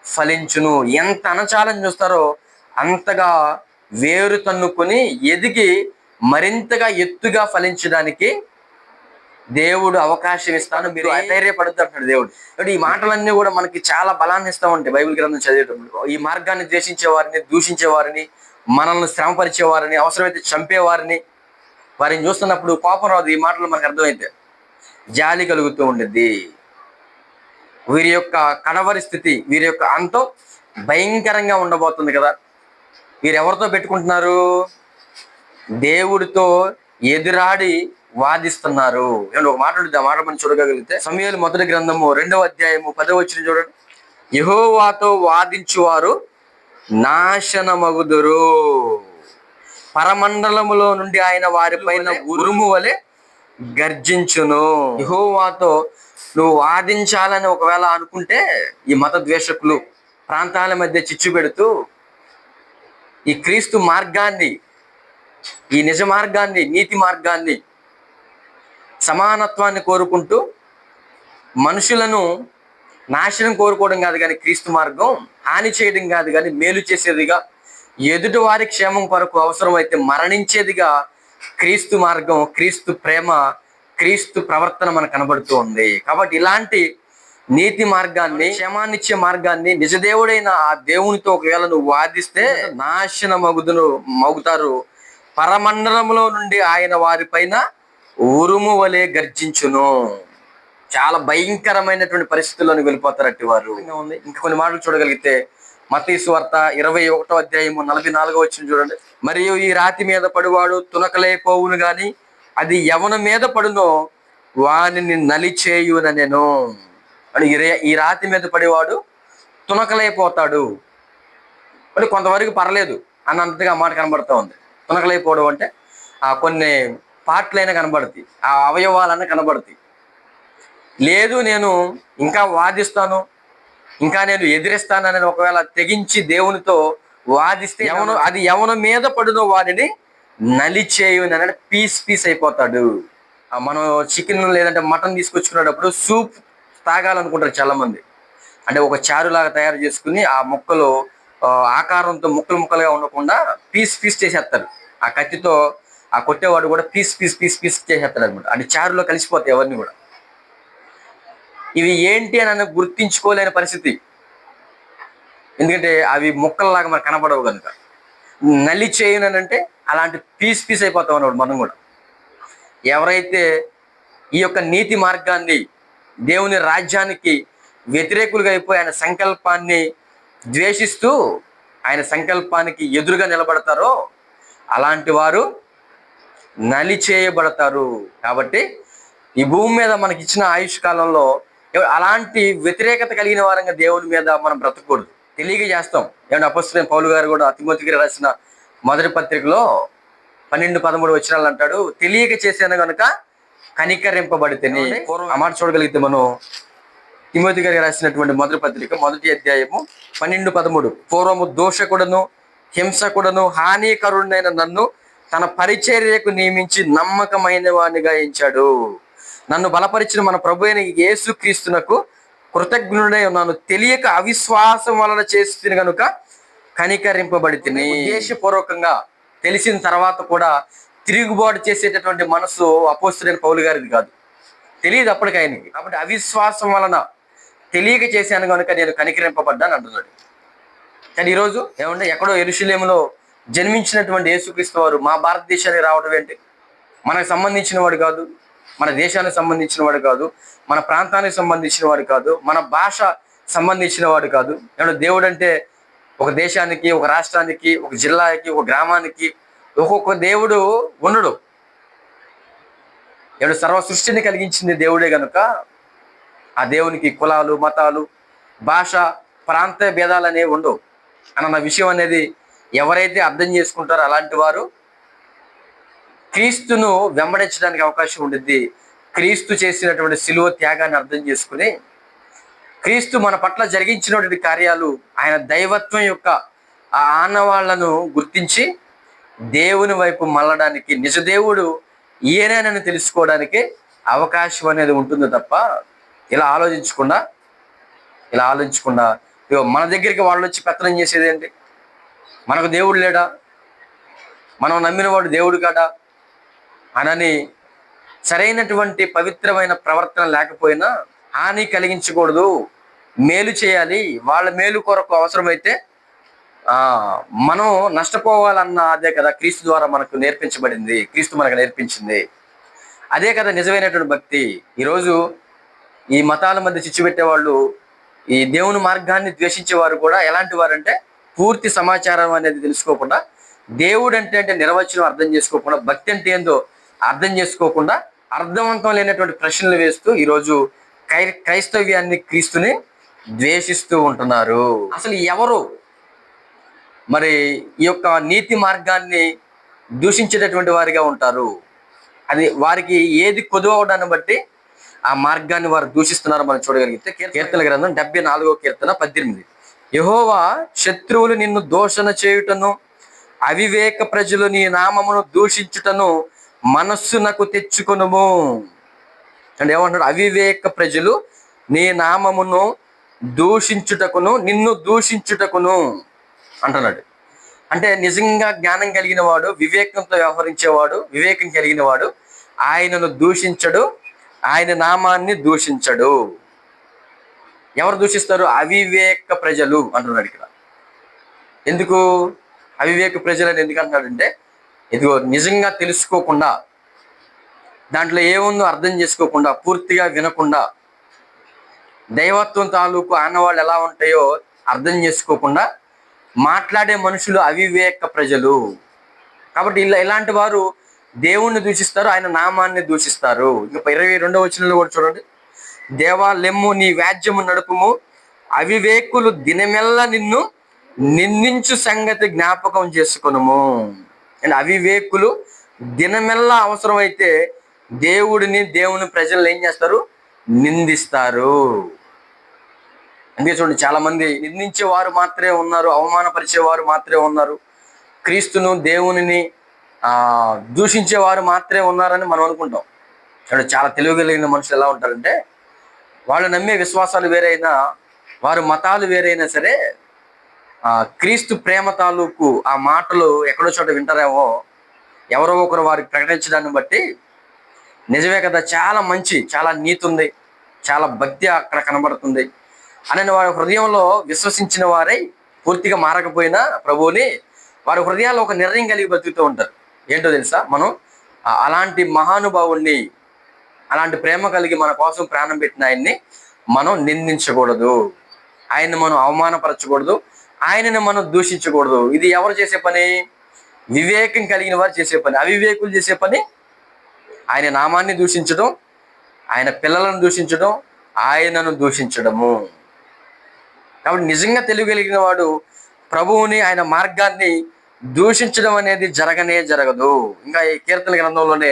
A: ఫలించును. ఎంత అణచాలని చూస్తారో అంతగా వేరు తన్నుకొని ఎదిగి మరింతగా ఎత్తుగా ఫలించడానికి దేవుడు అవకాశం ఇస్తాను, మీరు అధైర్యపడద్దు అంటాడు దేవుడు. కాబట్టి ఈ మాటలన్నీ కూడా మనకి చాలా బలాన్ని ఇస్తా ఉంటాయి బైబిల్ గ్రంథం చదివేటప్పుడు. ఈ మార్గాన్ని ద్వేషించే వారిని, దూషించే వారిని, మనల్ని శ్రమపరిచే వారిని, అవసరమైతే చంపేవారిని, వారిని చూస్తున్నప్పుడు కోపం రాదు. ఈ మాటలు మనకు అర్థమైతే జాలి కలుగుతూ ఉండేది. వీరి యొక్క కడవరి స్థితి, వీరి యొక్క అంతం భయంకరంగా ఉండబోతుంది కదా. వీరు ఎవరితో పెట్టుకుంటున్నారు? దేవుడితో ఎదురాడి వాదిస్తున్నారు. ఒక మాట ఆ మాట మనం చూడగలిగితే సమూయేలు మొదటి గ్రంథము 2వ అధ్యాయము 10వ వచనం చూడండి. యెహోవాతో వాదించువారు నాశనమగుదురు, పరమండలములో నుండి ఆయన వారిపైన ఉరుము వలె గర్జించును. యెహోవాతో నువ్వు వాదించాలని ఒకవేళ అనుకుంటే ఈ మత ద్వేషకులు ప్రాంతాల మధ్య చిచ్చు పెడుతూ ఈ క్రీస్తు మార్గాన్ని, ఈ నిజ మార్గాన్ని, నీతి మార్గాన్ని, సమానత్వాన్ని కోరుకుంటూ మనుషులను నాశనం కోరుకోవడం కాదు కానీ క్రీస్తు మార్గం హాని చేయడం కాదు కానీ మేలు చేసేదిగా, ఎదుటి వారి క్షేమం కొరకు అవసరమైతే మరణించేదిగా క్రీస్తు మార్గం, క్రీస్తు ప్రేమ, క్రీస్తు ప్రవర్తన మనకు కనబడుతూ ఉంది. కాబట్టి ఇలాంటి నీతి మార్గాన్ని, క్షేమాన్నిచ్చే మార్గాన్ని, నిజదేవుడైన ఆ దేవునితో ఒకవేళ నువ్వు వాదిస్తే మగుతారు. పరమండలంలో నుండి ఆయన వారిపైన ఉరుము వలె గర్జించును. చాలా భయంకరమైనటువంటి పరిస్థితుల్లోకి వెళ్ళిపోతారు అట్టి వారు. ఇంకా కొన్ని మాటలు చూడగలిగితే మత్తయి సువార్త 21వ అధ్యాయము 44వ వచనం చూడండి. మరియు ఈ రాతి మీద పడివాడు తునకలైపోవును గాని అది ఎవని మీద పడునో వానిని నలిచేయునెను. అని ఈ రాతి మీద పడేవాడు తునకలైపోతాడు. మరి కొంతవరకు పర్లేదు అన్నంతగా మాట కనబడుతూ ఉంది. తునకలైపోవడం అంటే కొన్ని పార్ట్లైనా కనబడతాయి, ఆ అవయవాలన్నా కనబడతాయి. లేదు నేను ఇంకా వాదిస్తాను, ఇంకా నేను ఎదిరిస్తానని ఒకవేళ తెగించి దేవునితో వాదిస్తే అది ఎవరి మీద పడునో వాడిని నలిచేయునని పీస్ అయిపోతాడు. మనం చికెన్ లేదంటే మటన్ తీసుకొచ్చుకునేటప్పుడు సూప్ తాగాలనుకుంటారు చాలా మంది. అంటే ఒక చారులాగా తయారు చేసుకుని ఆ ముక్కలు ఆకారంతో ముక్కలుగా ఉండకుండా పీస్ చేసేస్తారు. ఆ కత్తితో ఆ కొట్టేవాడు కూడా పీస్ చేసేస్తాడు అనమాట. అంటే చారులో కలిసిపోతాయి ఎవరిని కూడా. ఇవి ఏంటి అని గుర్తించుకోలేని పరిస్థితి, ఎందుకంటే అవి ముక్కల్లాగా మనకు కనబడవు కనుక. నలి చేయనంటే అలాంటి పీస్ అయిపోతాం అన్నమాట మనం కూడా. ఎవరైతే ఈ యొక్క నీతి మార్గాన్ని, దేవుని రాజ్యానికి వ్యతిరేకులుగా అయిపోయి ఆయన సంకల్పాన్ని ద్వేషిస్తూ ఆయన సంకల్పానికి ఎదురుగా నిలబడతారో అలాంటి వారు నలిచేయబడతారు. కాబట్టి ఈ భూమి మీద మనకి ఇచ్చిన ఆయుష్ కాలంలో అలాంటి వ్యతిరేకత కలిగిన వారంగా దేవుని మీద మనం బ్రతకూడదు. తెలియక చేస్తాం. ఏమంటే అపొస్తలుడైన పౌలు గారు కూడా తిమోతికి రాసిన మొదటి పత్రికలో 12-13 వచనాలు అంటాడు, తెలియక చేశాను కనుక కనికరింపబడితేనే. ఆ మాట చూడగలిగితే మనం తిమోతి గారికి రాసినటువంటి మొదటి పత్రిక 1వ అధ్యాయము 12-13. పూర్వము దోషకుడను హింసకుడను హానికరుడైన నన్ను తన పరిచర్యకు నియమించి నమ్మకమైన వానిగా ఎంచాడు. నన్ను బలపరిచిన మన ప్రభు అయిన యేసు క్రీస్తునకు కృతజ్ఞుడై ఉన్నాను. తెలియక అవిశ్వాసం వలన చేస్తుంది కనుక కనికరింపబడితిని. ఉద్దేశపూర్వకంగా తెలిసిన తర్వాత కూడా తిరుగుబాటు చేసేటటువంటి మనసు అపోస్తలుడైన పౌలు గారిది కాదు, తెలియదు అప్పటికి ఆయనకి. కాబట్టి అవిశ్వాసం వలన తెలియక చేశాను కనుక నేను కనికరింపబడ్డాను అంటున్నాడు. కానీ ఈరోజు ఏమంటే ఎక్కడో యెరూషలేములో జన్మించినటువంటి యేసుక్రీస్తు వారు మా భారతదేశానికి రావడం ఏంటి? మనకు సంబంధించిన వాడు కాదు, మన దేశానికి సంబంధించిన వాడు కాదు, మన ప్రాంతానికి సంబంధించిన వాడు కాదు, మన భాష సంబంధించిన వాడు కాదు. ఏమంటే దేవుడు అంటే ఒక దేశానికి, ఒక రాష్ట్రానికి, ఒక జిల్లాకి, ఒక గ్రామానికి ఒక్కొక్క దేవుడు ఉండడు. ఏడు సర్వ సృష్టిని కలిగించింది దేవుడే కనుక ఆ దేవునికి కులాలు, మతాలు, భాష, ప్రాంత భేదాలు అనేవి ఉండవు అన్న విషయం అనేది ఎవరైతే అర్థం చేసుకుంటారో అలాంటి వారు క్రీస్తును వెంబడించడానికి అవకాశం ఉంటుంది. క్రీస్తు చేసినటువంటి శిలువ త్యాగాన్ని అర్థం చేసుకుని క్రీస్తు మన పట్ల జరిగించినటువంటి కార్యాలు, ఆయన దైవత్వం యొక్క ఆ ఆనవాళ్లను గుర్తించి దేవుని వైపు మళ్ళడానికి, నిజదేవుడు ఈయనని తెలుసుకోవడానికి అవకాశం అనేది ఉంటుంది తప్ప ఇలా ఆలోచించకుండా మన దగ్గరికి వాళ్ళు వచ్చి పెత్తనం చేసేది ఏంటి? మనకు దేవుడు లేడా? మనం నమ్మిన వాడు దేవుడు కాడా? అనని సరైనటువంటి పవిత్రమైన ప్రవర్తన లేకపోయినా హాని కలిగించకూడదు, మేలు చేయాలి, వాళ్ళ మేలు కొరకు అవసరమైతే ఆ మనం నష్టపోవాలన్న అదే కదా క్రీస్తు ద్వారా మనకు నేర్పించబడింది, క్రీస్తు మనకు నేర్పించింది. అదే కదా నిజమైనటువంటి భక్తి. ఈరోజు ఈ మతాల మధ్య చిచ్చు పెట్టేవాళ్ళు, ఈ దేవుని మార్గాన్ని ద్వేషించేవారు కూడా ఎలాంటి వారంటే పూర్తి సమాచారం అనేది తెలుసుకోకుండా, దేవుడు అంటే నిర్వచనం అర్థం చేసుకోకుండా, భక్తి అంటే ఏందో అర్థం చేసుకోకుండా, అర్థవంతం లేనటువంటి ప్రశ్నలు వేస్తూ ఈరోజు క్రైస్తవ్యాన్ని, క్రీస్తుని ద్వేషిస్తూ ఉంటున్నారు. అసలు ఎవరు మరి ఈ యొక్క నీతి మార్గాన్ని దూషించేటటువంటి వారిగా ఉంటారు? అది వారికి ఏది కొదువవడాన్ని బట్టి ఆ మార్గాన్ని వారు దూషిస్తున్నారో మనం చూడగలిగితే, కీర్తన గ్రంథం 74వ కీర్తన 18. యెహోవా శత్రువులు నిన్ను దూషణ చేయుటను, అవివేక ప్రజలు నీ నామమును దూషించుటను మనస్సునకు తెచ్చుకొనుము. అంటే ఏమంటాడు? అవివేక ప్రజలు నీ నామమును దూషించుటకును, నిన్ను దూషించుటకును అంటున్నాడు. అంటే నిజంగా జ్ఞానం కలిగిన వాడు, వివేకంతో వ్యవహరించేవాడు, వివేకం కలిగిన వాడు ఆయనను దూషించడు, ఆయన నామాన్ని దూషించడు. ఎవరు దూషిస్తారు? అవివేక ప్రజలు అంటున్నాడు ఇక్కడ. ఎందుకు అవివేక ప్రజలు అని ఎందుకు అంటున్నాడంటే, ఇదిగో నిజంగా తెలుసుకోకుండా, దాంట్లో ఏముందో అర్థం చేసుకోకుండా, పూర్తిగా వినకుండా, దైవత్వం తాలూకు ఆనవాళ్ళు ఎలా ఉంటాయో అర్థం చేసుకోకుండా మాట్లాడే మనుషులు అవివేక ప్రజలు. కాబట్టి ఇలాంటి వారు దేవుణ్ణి దూషిస్తారు, ఆయన నామాన్ని దూషిస్తారు. ఇంకా 22వ వచనంలో కూడా చూడండి. దేవా లెమ్ము, నీ వ్యాజ్యము నడుపుము, అవివేకులు దినమెల్లా నిన్ను నిందించు సంగతి జ్ఞాపకం చేసుకొనుము. అండ్ అవివేకులు దినమెల్లా అవసరమైతే దేవుని ప్రజలు ఏం చేస్తారు? నిందిస్తారు. అందుకే చూడండి, చాలా మంది నిందించే వారు మాత్రమే ఉన్నారు, అవమానపరిచే వారు మాత్రమే ఉన్నారు, క్రీస్తును దేవునిని దూషించేవారు మాత్రమే ఉన్నారని మనం అనుకుంటాం. చూడండి, చాలా తెలివిగలిగిన మనుషులు ఎలా ఉంటారంటే, వాళ్ళు నమ్మే విశ్వాసాలు వేరైనా, వారు మతాలు వేరైనా సరే, క్రీస్తు ప్రేమ తాలూకు ఆ మాటలు ఎక్కడో చోట వింటారేమో, ఎవరో ఒకరు వారికి ప్రకటించడాన్ని బట్టి నిజమే కదా, చాలా మంచి, చాలా నీతి ఉంది, చాలా భక్తి అక్కడ కనబడుతుంది అని వారి హృదయంలో విశ్వసించిన వారై పూర్తిగా మారకపోయినా ప్రభువుని, వారి హృదయాల్లో ఒక నిర్ణయం కలిగి బతుకుతూ ఉంటారు. ఏంటో తెలుసా? మనం అలాంటి మహానుభావుణ్ణి, అలాంటి ప్రేమ కలిగి మన కోసం ప్రాణం పెట్టిన ఆయన్ని మనం నిందించకూడదు, ఆయన్ని మనం అవమానపరచకూడదు, ఆయనని మనం దూషించకూడదు. ఇది ఎవరు చేసే పని? వివేకం కలిగిన వారు చేసే పని. అవివేకులు చేసే పని ఆయన నామాన్ని దూషించడం, ఆయన పిల్లలను దూషించడం, ఆయనను దూషించడము. కాబట్టి నిజంగా తెలియగలిగిన వాడు ప్రభువుని, ఆయన మార్గాన్ని దూషించడం అనేది జరగదు. ఇంకా ఈ కీర్తన గ్రంథంలోనే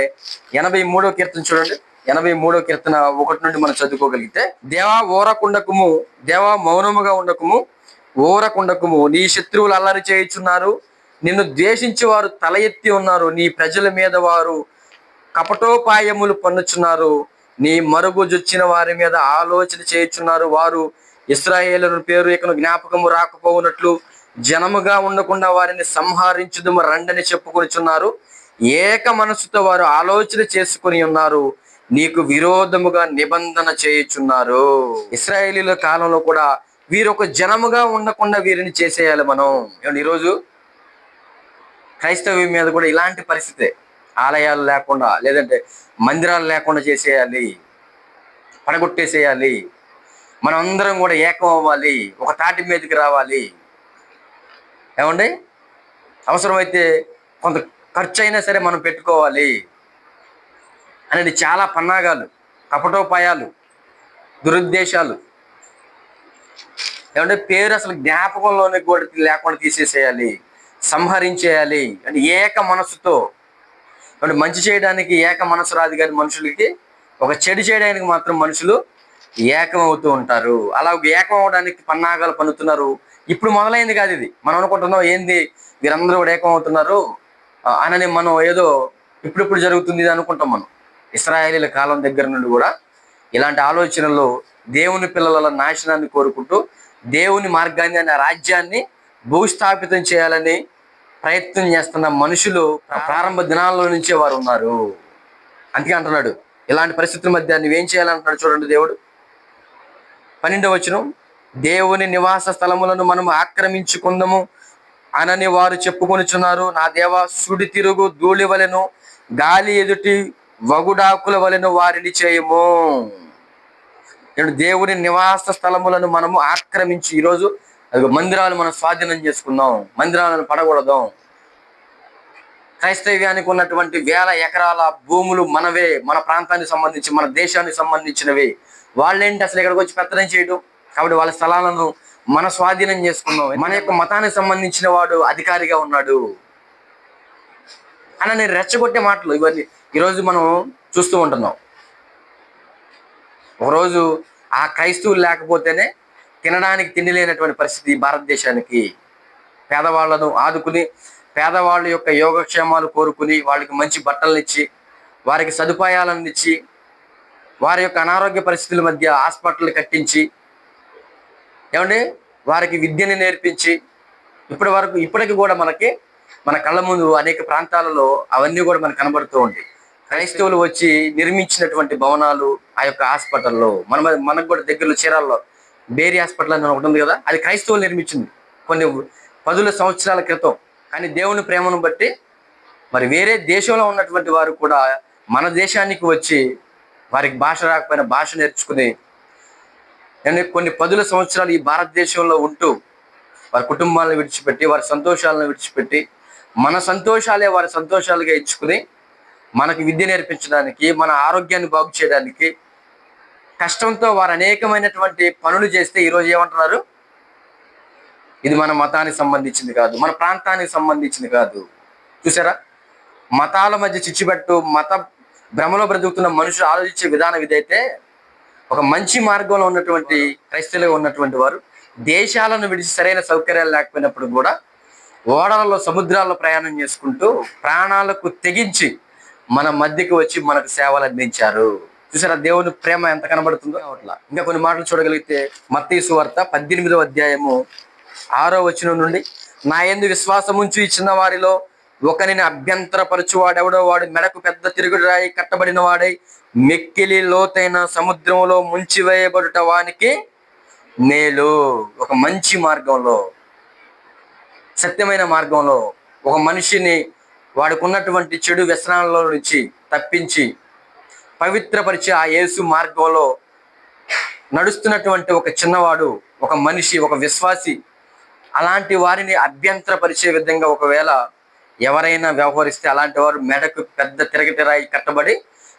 A: 83వ కీర్తన చూడండి. 83వ కీర్తన 1 నుండి మనం చదువుకోగలిగితే, దేవా ఓరకుండకుము, దేవా మౌనముగా ఉండకుము, ఓరకుండకుము, నీ శత్రువులు అల్లరి చేయుచున్నారు, నిన్ను ద్వేషించి వారు తల ఎత్తి ఉన్నారు, నీ ప్రజల మీద వారు కపటోపాయములు పన్నుచున్నారు, నీ మరుగుజొచ్చిన వారి మీద ఆలోచన చేయుచున్నారు, వారు ఇశ్రాయేలు పేరు ఇకను జ్ఞాపకము రాకపోవునట్లు జనముగా ఉండకుండా వారిని సంహరించుదుము రండని చెప్పుకొనిచున్నారు. ఏక మనసుతో వారు ఆలోచన చేసుకుని ఉన్నారు, నీకు విరోధముగా నిబంధన చేయుచున్నారు. ఇశ్రాయేలీల కాలంలో కూడా వీరు ఒక జనముగా ఉండకుండా వీరిని చేసేయాలి మనం. ఈరోజు క్రైస్తవ్యం మీద కూడా ఇలాంటి పరిస్థితే. ఆలయాలు లేకుండా, లేదంటే మందిరాలు లేకుండా చేసేయాలి, పడగొట్టేసేయాలి, మనం అందరం కూడా ఏకం అవ్వాలి, ఒక తాటి మీదకి రావాలి. ఏమండి? అవసరమైతే కొంత ఖర్చు అయినా సరే మనం పెట్టుకోవాలి అనేది చాలా పన్నాగాలు, కపటోపాయాలు, దురుద్దేశాలు. ఏమంటే పేరు అసలు జ్ఞాపకంలోనే కూడా లేకుండా తీసేసేయాలి, సంహరించేయాలి అంటే ఏక మనసుతో. అంటే మంచి చేయడానికి ఏక మనసు రాదు, కానీ మనుషులకి ఒక చెడు చేయడానికి మాత్రం మనుషులు ఏకమవుతూ ఉంటారు. అలా ఏకం అవడానికి పన్నాగాలు పన్నుతున్నారు. ఇప్పుడు మొదలైంది కాదు ఇది. మనం అనుకుంటున్నాం ఏంది వీరందరూ కూడా ఏకం అవుతున్నారు అని, మనం ఏదో ఇప్పుడిప్పుడు జరుగుతుంది ఇది అనుకుంటాం. మనం ఇశ్రాయేలీల కాలం దగ్గర నుండి కూడా ఇలాంటి ఆలోచనలు, దేవుని పిల్లల నాశనాన్ని కోరుకుంటూ దేవుని మార్గాన్ని, ఆ రాజ్యాన్ని భూస్థాపితం చేయాలని ప్రయత్నం చేస్తున్న మనుషులు ప్రారంభ దినాల్లో నుంచే వారు ఉన్నారు. అందుకే అంటున్నాడు, ఇలాంటి పరిస్థితుల మధ్య నువ్వేం చేయాలంటున్నాడు చూడండి దేవుడు. 12వ వచనం, దేవుని నివాస స్థలములను మనము ఆక్రమించుకుందాము అనని వారు చెప్పుకొనుచున్నారు. నా దేవా, సుడి తిరుగు ధూళి వలెను గాలి ఎదుటి వగుడాకుల వలెను వారిని చేయము. దేవుని నివాస స్థలములను మనము ఆక్రమించి, ఈరోజు మందిరాలు మనం స్వాధీనం చేసుకుందాం, మందిరాలను పడగొడదాం. క్రైస్తవ్యానికి ఉన్నటువంటి వేల ఎకరాల భూములు మనవే, మన ప్రాంతానికి సంబంధించి, మన దేశానికి సంబంధించినవి. వాళ్ళేంటి అసలు ఇక్కడికి వచ్చి పెత్తనం చేయడం? కాబట్టి వాళ్ళ స్థలాలను మన స్వాధీనం చేసుకున్నాం. మన యొక్క మతానికి సంబంధించిన వాడు అధికారిగా ఉన్నాడు అని నేను రెచ్చగొట్టే మాటలు ఇవన్నీ ఈరోజు మనం చూస్తూ ఉంటున్నాం. ఒకరోజు ఆ క్రైస్తవులు లేకపోతేనే తినడానికి తిండి లేనటువంటి పరిస్థితి భారతదేశానికి. పేదవాళ్లను ఆదుకుని, పేదవాళ్ళ యొక్క యోగక్షేమాలు కోరుకుని, వాళ్ళకి మంచి బట్టలను ఇచ్చి, వారికి సదుపాయాలను ఇచ్చి, వారి యొక్క అనారోగ్య పరిస్థితుల మధ్య హాస్పిటల్ కట్టించి, ఏమండి వారికి విద్యని నేర్పించి, ఇప్పటికి కూడా మన కళ్ళ ముందు అనేక ప్రాంతాలలో అవన్నీ కూడా మనకు కనబడుతూ ఉంటాయి. క్రైస్తవులు వచ్చి నిర్మించినటువంటి భవనాలు, ఆ యొక్క హాస్పిటల్లో మనకు కూడా దగ్గరలో చీరాల్లో బేరీ హాస్పిటల్ అని ఒకటి ఉంది కదా, అది క్రైస్తవులు నిర్మించింది కొన్ని 10 సంవత్సరాల క్రితం. కానీ దేవుని ప్రేమను బట్టి మరి వేరే దేశంలో ఉన్నటువంటి వారు కూడా మన దేశానికి వచ్చి, వారికి భాష రాకపోయినా భాష నేర్చుకుని, కొన్ని 10 సంవత్సరాలు ఈ భారతదేశంలో ఉంటూ వారి కుటుంబాలను విడిచిపెట్టి, వారి సంతోషాలను విడిచిపెట్టి, మన సంతోషాలే వారి సంతోషాలుగా ఇచ్చుకుని, మనకి విద్య నేర్పించడానికి, మన ఆరోగ్యాన్ని బాగు చేయడానికి కష్టంతో వారు అనేకమైనటువంటి పనులు చేస్తే ఈరోజు ఏమంటున్నారు? ఇది మన మతానికి సంబంధించింది కాదు, మన ప్రాంతానికి సంబంధించింది కాదు. చూసారా, మతాల మధ్య చిచ్చుపెట్టు, మత భ్రమలో బ్రతుకుతున్న మనుషులు ఆలోచించే విధానం ఇదైతే, ఒక మంచి మార్గంలో ఉన్నటువంటి క్రైస్తవులుగా ఉన్నటువంటి వారు దేశాలను విడిచి సరైన సౌకర్యాలు లేకపోయినప్పుడు కూడా ఓడలలో, సముద్రాల్లో ప్రయాణం చేసుకుంటూ ప్రాణాలకు తెగించి మన మధ్యకి వచ్చి మనకు సేవలు అందించారు. చూసారా దేవుని ప్రేమ ఎంత కనబడుతుందో. అట్లా ఇంకా కొన్ని మాటలు చూడగలిగితే, మత్తయి సువార్త 18వ అధ్యాయము 6వ వచనం నుండి, నా యందు విశ్వాసముంచి ఇచ్చిన వారిలో ఒకరిని అభ్యంతరపరచువాడెవడో వాడు మెడకు పెద్ద తిరుగుడు రాయి కట్టబడిన వాడై మిక్కిలి లోతైన సముద్రంలో ముంచివేయబడుట వానికి మేలు. ఒక మంచి మార్గంలో, సత్యమైన మార్గంలో ఒక మనిషిని వాడుకున్నటువంటి చెడు వ్యసనాలలో నుంచి తప్పించి పవిత్రపరిచి ఆ యేసు మార్గంలో నడుస్తున్నటువంటి ఒక చిన్నవాడు, ఒక మనిషి, ఒక విశ్వాసి, అలాంటి వారిని అభ్యంతరపరిచే విధంగా ఒకవేళ ఎవరైనా వ్యవహరిస్తే, అలాంటి వారు మెడకు పెద్ద తిరగటి రాయి కట్టబడి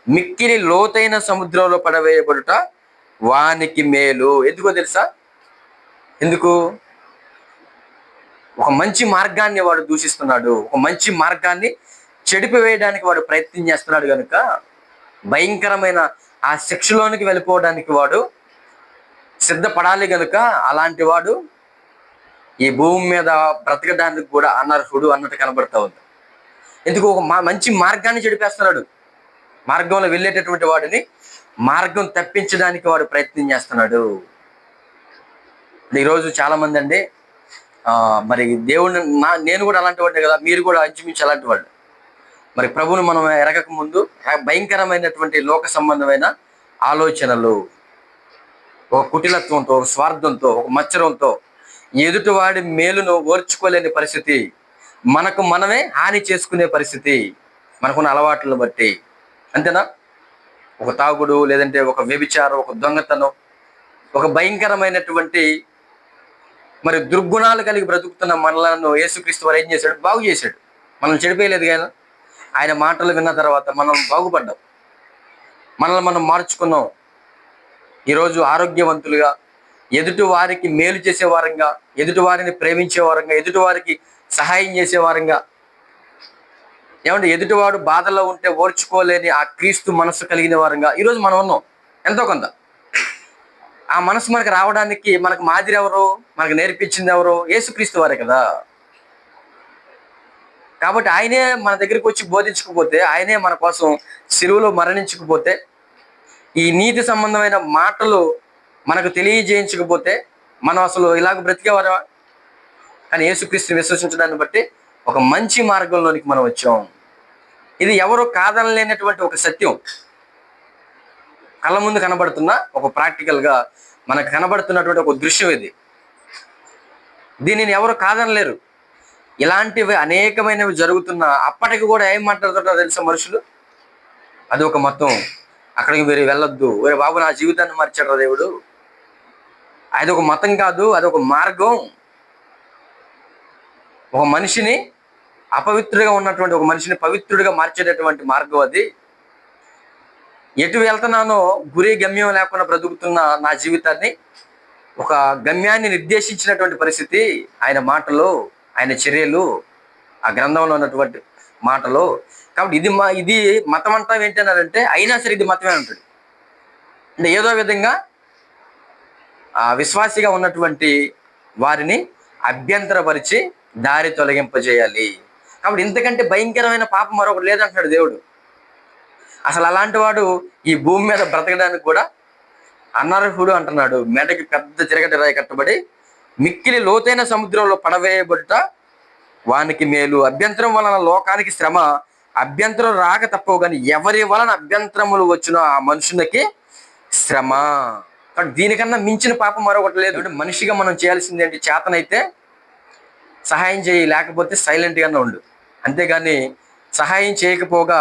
A: మిక్కిలి లోతైన సముద్రంలో పడవేయబడుట వానికి మేలు. ఎందుకో తెలుసా? ఎందుకు? ఒక మంచి మార్గాన్ని వాడు దూషిస్తున్నాడు, ఒక మంచి మార్గాన్ని చెడిపివేయడానికి వాడు ప్రయత్నం చేస్తున్నాడు కనుక, భయంకరమైన ఆ శిక్షలోనికి వెళ్ళిపోవడానికి వాడు సిద్ధపడాలి కనుక, అలాంటి వాడు ఈ భూమి మీద బ్రతకడానికి కూడా అనర్హుడు అన్నట్టు కనబడతా ఉంది. ఎందుకు? ఒక మంచి మార్గాన్ని చెడిపేస్తున్నాడు. మార్గంలో వెళ్ళేటటువంటి వాడిని మార్గం తప్పించడానికి వాడు ప్రయత్నం చేస్తున్నాడు. ఈరోజు చాలా మంది అండి, మరి దేవుడిని, నేను కూడా అలాంటి వాడిని కదా, మీరు కూడా అంచుమించి అలాంటి వాడు. మరి ప్రభువును మనం ఎరగక ముందు భయంకరమైనటువంటి లోక సంబంధమైన ఆలోచనలు, ఒక కుటిలత్వంతో, ఒక స్వార్థంతో, ఒక మత్సరంతో ఎదుటివాడి మేలును ఓర్చుకోలేని పరిస్థితి, మనకు మనమే హాని చేసుకునే పరిస్థితి, మనకున్న అలవాట్లను బట్టి. అంతేనా? ఒక తాగుడు, లేదంటే ఒక వ్యభిచారం, ఒక దొంగతనం, ఒక భయంకరమైనటువంటి మరి దుర్గుణాలు కలిగి బ్రతుకుతున్న మనలను యేసుక్రీస్తు వారు ఏం చేశాడు? బాగు చేశాడు. మనం చెడిపోయలేదు కదా. ఆయన మాటలు విన్న తర్వాత మనం బాగుపడ్డాం, మనల్ని మనం మార్చుకున్నాం. ఈరోజు ఆరోగ్యవంతులుగా, ఎదుటి వారికి మేలు చేసేవారంగా, ఎదుటి వారిని ప్రేమించేవారంగా, ఎదుటి వారికి సహాయం చేసేవారంగా, ఏమంటే ఎదుటివాడు బాధలో ఉంటే ఓర్చుకోలేని ఆ క్రీస్తు మనసు కలిగిన వారంగా ఈరోజు మనం ఉన్నాం. ఎంతో కొంత ఆ మనసు మనకు రావడానికి మనకు మాదిరి ఎవరు? మనకు నేర్పించింది ఎవరు? యేసుక్రీస్తు వారే కదా. కాబట్టి ఆయనే మన దగ్గరికి వచ్చి బోధించకపోతే, ఆయనే మన కోసం సిలువలో మరణించకపోతే, ఈ నీతి సంబంధమైన మాటలు మనకు తెలియజేయించకపోతే మనం అసలు ఇలాగ బ్రతికేవారా? కానీ యేసుక్రీస్తుని విశ్వసించడాన్ని బట్టి ఒక మంచి మార్గంలోనికి మనం వచ్చాం. ఇది ఎవరు కాదనలేనటువంటి ఒక సత్యం. కళ్ళ ముందు కనబడుతున్న ఒక ప్రాక్టికల్గా మనకు కనబడుతున్నటువంటి ఒక దృశ్యం ఇది. దీనిని ఎవరు కాదనలేరు. ఇలాంటివి అనేకమైనవి జరుగుతున్న అప్పటికి కూడా ఏం మాట్లాడుతుంటారో తెలుసా మనుషులు? అది ఒక మతం, అక్కడికి మీరు వెళ్ళొద్దు, వేరే బాబు నా జీవితాన్ని మార్చాడు దేవుడు. అది ఒక మతం కాదు, అది ఒక మార్గం. ఒక మనిషిని అపవిత్రుడిగా ఉన్నటువంటి ఒక మనిషిని పవిత్రుడిగా మార్చేటటువంటి మార్గం అది. ఎటు వెళ్తున్నానో గురి గమ్యం లేకుండా బ్రతుకుతున్న నా జీవితాన్ని ఒక గమ్యాన్ని నిర్దేశించినటువంటి పరిస్థితి ఆయన మాటలు, ఆయన చర్యలు, ఆ గ్రంథంలో ఉన్నటువంటి మాటలు. కాబట్టి ఇది మతం అంతా ఏంటన్నారంటే, అయినా సరే ఇది మతమే అంటాడు. అంటే ఏదో విధంగా విశ్వాసిగా ఉన్నటువంటి వారిని అభ్యంతరపరిచి దారి తొలగింపజేయాలి. కాబట్టి ఇంతకంటే భయంకరమైన పాపం మరొకటి లేదంటున్నాడు దేవుడు. అసలు అలాంటి వాడు ఈ భూమి మీద బ్రతకడానికి కూడా అనర్హుడు అంటున్నాడు. మెడకి పెద్ద తిరగటి రాయి కట్టబడి మిక్కిలి లోతైన సముద్రంలో పడవేయబడుట వానికి మేలు. అభ్యంతరం వలన లోకానికి శ్రమ, అభ్యంతరం రాక తప్పవు, కానీ ఎవరి వలన అభ్యంతరములు వచ్చిన ఆ మనుషునికి శ్రమ. కాబట్టి దీనికన్నా మించిన పాపం మరొకటి లేదు. మనిషిగా మనం చేయాల్సింది ఏంటి? చేతనైతే సహాయం చేయి, లేకపోతే సైలెంట్గానే ఉండు. అంతేగాని సహాయం చేయకపోగా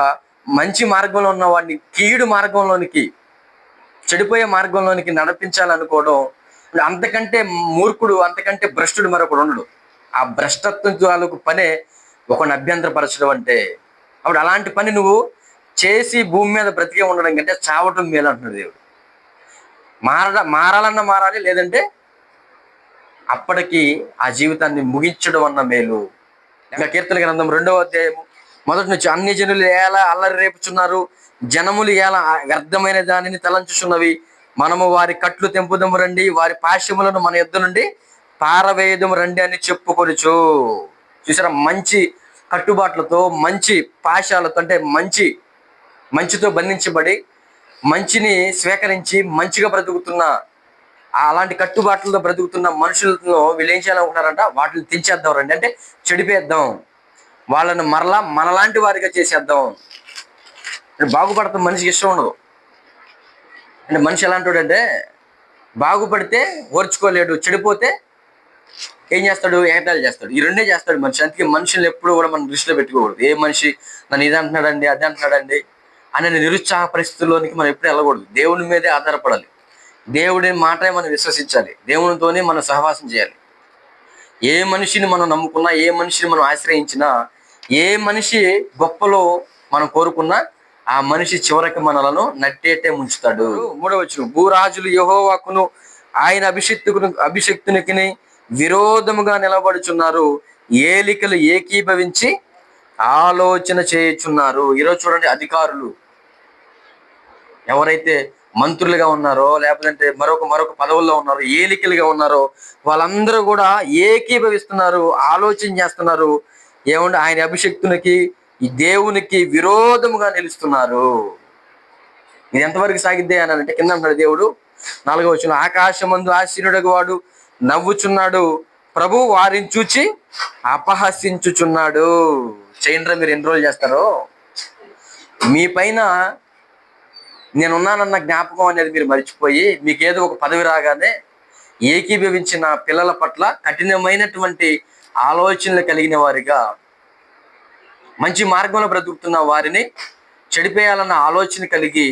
A: మంచి మార్గంలో ఉన్న వాడిని కీడు మార్గంలోనికి, చెడిపోయే మార్గంలోనికి నడిపించాలనుకోవడం, అంతకంటే మూర్ఖుడు, అంతకంటే భ్రష్టుడు మరొకడు ఉండడు. ఆ భ్రష్టత్వం తాలూకు పనే ఒకరిని అభ్యంతరపరచడం అంటే. అప్పుడు అలాంటి పని నువ్వు చేసి భూమి మీద బ్రతికే ఉండడం కంటే చావటం మేలు అంటున్నాడు దేవుడు. మారాలన్న మారాలి, లేదంటే అప్పటికి ఆ జీవితాన్ని ముగించడం అన్న మేలు. ఇంకా కీర్తన గ్రంథం 2వ అధ్యాయము 1 నుంచి, అన్ని జనులు ఎలా అల్లరి రేపుచున్నారు, జనములు ఎలా వ్యర్థమైన దానిని తలంచుచున్నవి, మనము వారి కట్లు తెంపుదము రండి, వారి పాశములను మన యుద్ధ నుండి పారవేయదము రండి అని చెప్పుకొనుచు. చూసారా? మంచి కట్టుబాట్లతో, మంచి పాశాలతో, అంటే మంచితో బంధించబడి మంచిని స్వీకరించి మంచిగా బ్రతుకుతున్న, అలాంటి కట్టుబాట్లతో బ్రతుకుతున్న మనుషులతో వీళ్ళు ఏం చేయాలనుకుంటారంట? వాటిని తెంచేద్దాం రండి, అంటే చెడిపేద్దాం, వాళ్ళని మరలా మనలాంటి వారిగా చేసేద్దాం. బాగుపడతాం మనిషికి ఇష్టం ఉండదు. అంటే మనిషి ఎలాంటి అంటే, బాగుపడితే ఓర్చుకోలేడు, చెడిపోతే ఏం చేస్తాడు? ఏటాలు చేస్తాడు. ఈ రెండే చేస్తాడు మనిషి. అందుకే మనుషులు ఎప్పుడు కూడా మనం దృష్టిలో పెట్టుకోకూడదు. ఏ మనిషి నన్ను ఇది అంటున్నాడండి, అది అంటున్నాడండి అనే నిరుత్సాహ పరిస్థితుల్లోనికి మనం ఎప్పుడు వెళ్ళకూడదు. దేవుని మీదే ఆధారపడాలి. దేవుడి మాటే మనం విశ్వసించాలి. దేవునితోనే మనం సహవాసం చేయాలి. ఏ మనిషిని మనం నమ్ముకున్నా, ఏ మనిషిని మనం ఆశ్రయించినా, ఏ మనిషి గొప్పలో మనం కోరుకున్నా, ఆ మనిషి చివరికి మనలను నట్టేటే ముంచుతాడు. 3వ వచనం, భూరాజులు యెహోవాకును ఆయన అభిషిక్తునికి విరోధముగా నిలబడుచున్నారు, ఏలికలు ఏకీభవించి ఆలోచన చేయుచున్నారు. ఈరోజు చూడండి, అధికారులు ఎవరైతే మంత్రులుగా ఉన్నారో, లేకపోతే మరొక పదవుల్లో ఉన్నారో, ఏలికలుగా ఉన్నారో, వాళ్ళందరూ కూడా ఏకీభవిస్తున్నారు, ఆలోచన చేస్తున్నారు. ఏమంటే ఆయన అభిషిక్తునికి, ఈ దేవునికి విరోధముగా నిలుస్తున్నారు. ఇది ఎంతవరకు సాగిద్దే అని అంటే, కింద అంటాడు దేవుడు 4వ వచనం, ఆకాశమందు ఆసీనుడగు వాడు నవ్వుచున్నాడు, ప్రభు వారిని చూచి అపహసించుచున్నాడు. చేయండ్రా, మీరు ఎన్ని రోజులు చేస్తారో? మీ పైన నేనున్నానన్న జ్ఞాపకం అనేది మీరు మర్చిపోయి, మీకేదో ఒక పదవి రాగానే ఏకీభవించిన పిల్లల పట్ల కఠినమైనటువంటి ఆలోచనలు కలిగిన వారిగా, మంచి మార్గంలో బ్రతుకుతున్న వారిని చెడిపేయాలన్న ఆలోచన కలిగి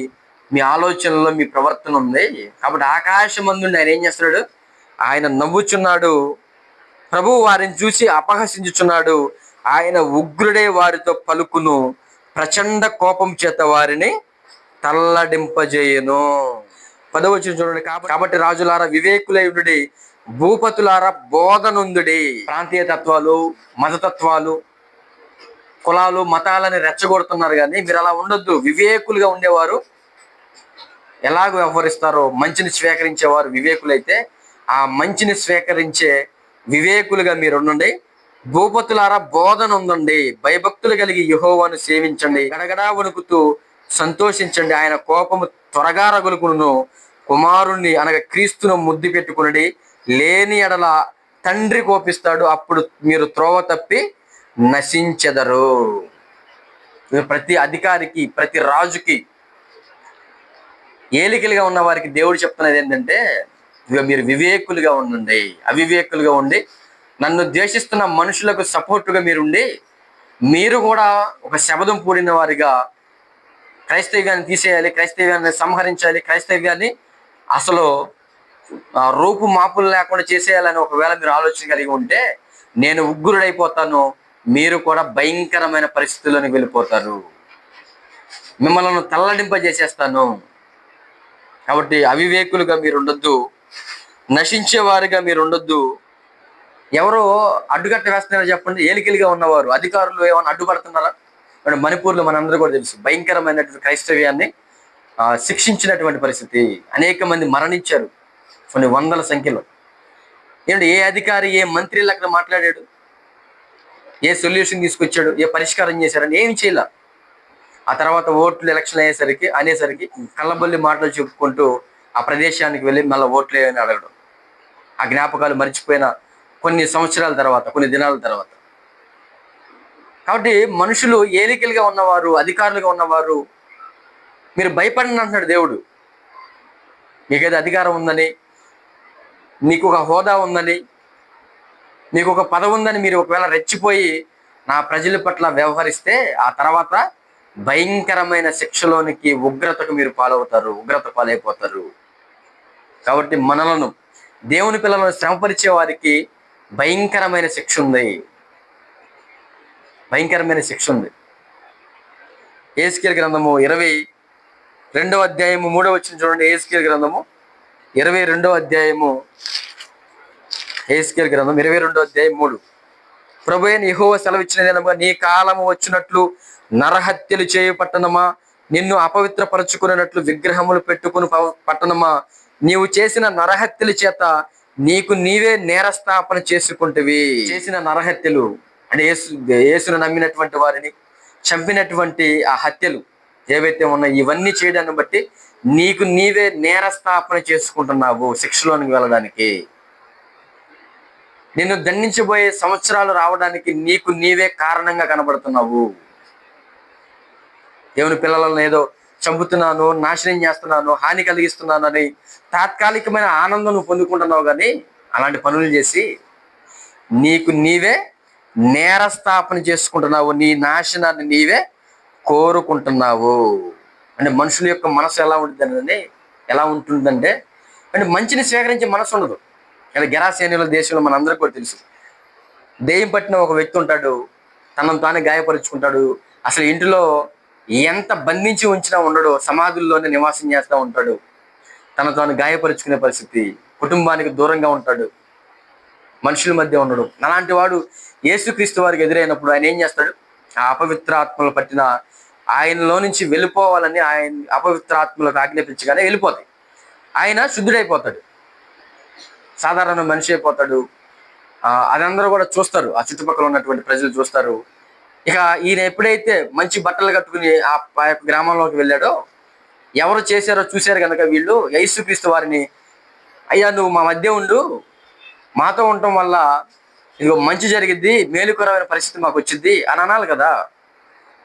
A: మీ ఆలోచనలో మీ ప్రవర్తన ఉంది. కాబట్టి ఆకాశమందు ఆయన ఏం చేస్తున్నాడు? ఆయన నవ్వుచున్నాడు, ప్రభు వారిని చూసి అపహసించుచున్నాడు, ఆయన ఉగ్రుడే వారితో పలుకును, ప్రచండ కోపం చేత వారిని తల్లడింపజేయును. 10వ వచనం చూడండి, కాబట్టి రాజులారా వివేకులై ఉండుడి, భూపతులారా బోధనుందుడి. ప్రాంతీయ తత్వాలు, మతతత్వాలు, కులాలు, మతాలని రెచ్చగొడుతున్నారు, కానీ మీరు అలా ఉండొద్దు. వివేకులుగా ఉండేవారు ఎలాగ వ్యవహరిస్తారో, మంచిని స్వీకరించేవారు వివేకులైతే ఆ మంచిని స్వీకరించే వివేకులుగా మీరు ఉండండి. భూపతులారా బోధన ఉందండి, భయభక్తులు కలిగి యెహోవాను సేవించండి, గడగడా వణుకుతూ సంతోషించండి, ఆయన కోపము త్వరగా రగులుకును, కుమారుణ్ణి అనగా క్రీస్తును ముద్దు పెట్టుకునడి, లేని ఎడల తండ్రి కోపిస్తాడు, అప్పుడు మీరు త్రోవ తప్పి నశించెదరు. ప్రతి అధికారికి, ప్రతి రాజుకి, ఏలికలుగా ఉన్న వారికి దేవుడు చెప్తున్నది ఏంటంటే, ఇక మీరు వివేకులుగా ఉండండి. అవివేకులుగా ఉండి నన్ను ద్వేషిస్తున్న మనుషులకు సపోర్టుగా మీరుండి, మీరు కూడా ఒక శబదం కూడిన వారిగా క్రైస్తవ్యాన్ని తీసేయాలి, క్రైస్తవ్యాన్ని సంహరించాలి, క్రైస్తవ్యాన్ని అసలు రూపు మాపులు లేకుండా చేసేయాలని ఒకవేళ మీరు ఆలోచన కలిగి ఉంటే, నేను ఉగ్రుడైపోతాను, మీరు కూడా భయంకరమైన పరిస్థితుల్లోకి వెళ్ళిపోతారు, మిమ్మల్ని తల్లడింపజేసేస్తాను. కాబట్టి అవివేకులుగా మీరు ఉండొద్దు, నశించేవారుగా మీరు ఉండొద్దు. ఎవరో అడ్డుకట్ట వేస్తున్నారో చెప్పండి? ఏలికలుగా ఉన్నవారు, అధికారులు ఏమైనా అడ్డుపడుతున్నారా? మణిపూర్లో మనందరూ కూడా తెలుసు, భయంకరమైనటువంటి క్రైస్తవ్యాన్ని శిక్షించినటువంటి పరిస్థితి. అనేక మంది మరణించారు, కొన్ని వందల సంఖ్యలో. ఏంటంటే ఏ అధికారి, ఏ మంత్రి అక్కడ మాట్లాడాడు? ఏ సొల్యూషన్ తీసుకొచ్చాడు? ఏ పరిష్కారం చేశారని ఏమి చేయాల. ఆ తర్వాత ఓట్లు ఎలక్షన్ అనేసరికి కళ్ళబొల్లి మాటలు చెప్పుకుంటూ ఆ ప్రదేశానికి వెళ్ళి మళ్ళీ ఓట్లు ఏమని అడగడం, ఆ జ్ఞాపకాలు మర్చిపోయిన కొన్ని సంవత్సరాల తర్వాత, కొన్ని దినాల తర్వాత. కాబట్టి మనుషులు ఏలికలుగా ఉన్నవారు, అధికారులుగా ఉన్నవారు, మీరు భయపడండి అంటున్నాడు దేవుడు. మీకేదో అధికారం ఉందని, మీకు ఒక హోదా ఉందని, మీకు ఒక పదవి ఉందని మీరు ఒకవేళ రెచ్చిపోయి నా ప్రజల పట్ల వ్యవహరిస్తే, ఆ తర్వాత భయంకరమైన శిక్షలోనికి, ఉగ్రతకు మీరు ఉగ్రత పాలైపోతారు. కాబట్టి మనలను, దేవుని పిల్లలను శ్రమపరిచే వారికి భయంకరమైన శిక్ష ఉంది, భయంకరమైన శిక్ష ఉంది. యెహెజ్కేలు గ్రంథము 22వ అధ్యాయము 3వ వచనం చూడండి. యెహెజ్కేలు గ్రంథము 22వ అధ్యాయము, యెహెజ్కేలు గ్రంథం 22వ అధ్యాయం 3. ప్రభువైన యెహోవా సెలవిచ్చినదేనగా, నీ కాలము వచ్చినట్లు నరహత్యలు చేయు పట్టణమా, నిన్ను అపవిత్రపరచుకున్నట్లు విగ్రహములు పెట్టుకుని పట్టణమా, నీవు చేసిన నరహత్యల చేత నీకు నీవే నేరస్థాపన చేసుకుంటవి. చేసిన నరహత్యలు అంటే యేసును నమ్మినటువంటి వారిని చంపినటువంటి ఆ హత్యలు ఏవైతే ఉన్నాయో, ఇవన్నీ చేయడాన్ని బట్టి నీకు నీవే నేరస్థాపన చేసుకుంటున్నావు శిక్షలోనికి వెళ్ళడానికి. నిన్ను దండించబోయే సంవత్సరాలు రావడానికి నీకు నీవే కారణంగా కనబడుతున్నావు. దేవుని పిల్లలను ఏదో చంపుతున్నాను, నాశనం చేస్తున్నాను, హాని కలిగిస్తున్నాను అని తాత్కాలికమైన ఆనందం నువ్వు పొందుకుంటున్నావు, కానీ అలాంటి పనులు చేసి నీకు నీవే నేరస్థాపన చేసుకుంటున్నావు, నీ నాశనాన్ని నీవే కోరుకుంటున్నావు. అంటే మనుషుల యొక్క మనసు ఎలా ఉంటుందంటే అంటే మంచిని స్వీకరించే మనసు ఉండదు. అంటే గెరాసేనుల దేశంలో మనందరికీ కూడా తెలుసు, దెయ్యం పట్టిన ఒక వ్యక్తి ఉంటాడు, తనను తానే గాయపరుచుకుంటాడు. అసలు ఇంటిలో ఎంత బంధించి ఉంచినా ఉండడు, సమాధుల్లోనే నివాసం చేస్తూ ఉంటాడు, తన తాను గాయపరుచుకునే పరిస్థితి, కుటుంబానికి దూరంగా ఉంటాడు, మనుషుల మధ్య ఉండడు. అలాంటి వాడు యేసుక్రీస్తు వారికి ఎదురైనప్పుడు ఆయన ఏం చేస్తాడు? ఆ అపవిత్ర ఆత్మలు పట్టిన ఆయనలో నుంచి వెళ్ళిపోవాలని ఆయన అపవిత్ర ఆత్మలకు ఆజ్ఞాపించగానే వెళ్ళిపోతాయి. ఆయన శుద్ధుడైపోతాడు, సాధారణ మనిషి అయిపోతాడు. అదందరూ కూడా చూస్తారు, ఆ చుట్టుపక్కల ఉన్నటువంటి ప్రజలు చూస్తారు. ఇక ఈయన ఎప్పుడైతే మంచి బట్టలు కట్టుకుని ఆ యొక్క గ్రామంలోకి వెళ్ళాడో, ఎవరు చేశారో చూశారు కనుక వీళ్ళు యేసుక్రీస్తు వారిని, అయ్యా నువ్వు మా మధ్య ఉండు, మాతో ఉండటం వల్ల ఇదిగో మంచి జరిగిద్ది, మేలుకరమైన పరిస్థితి మాకు వచ్చింది అని అనాలి కదా.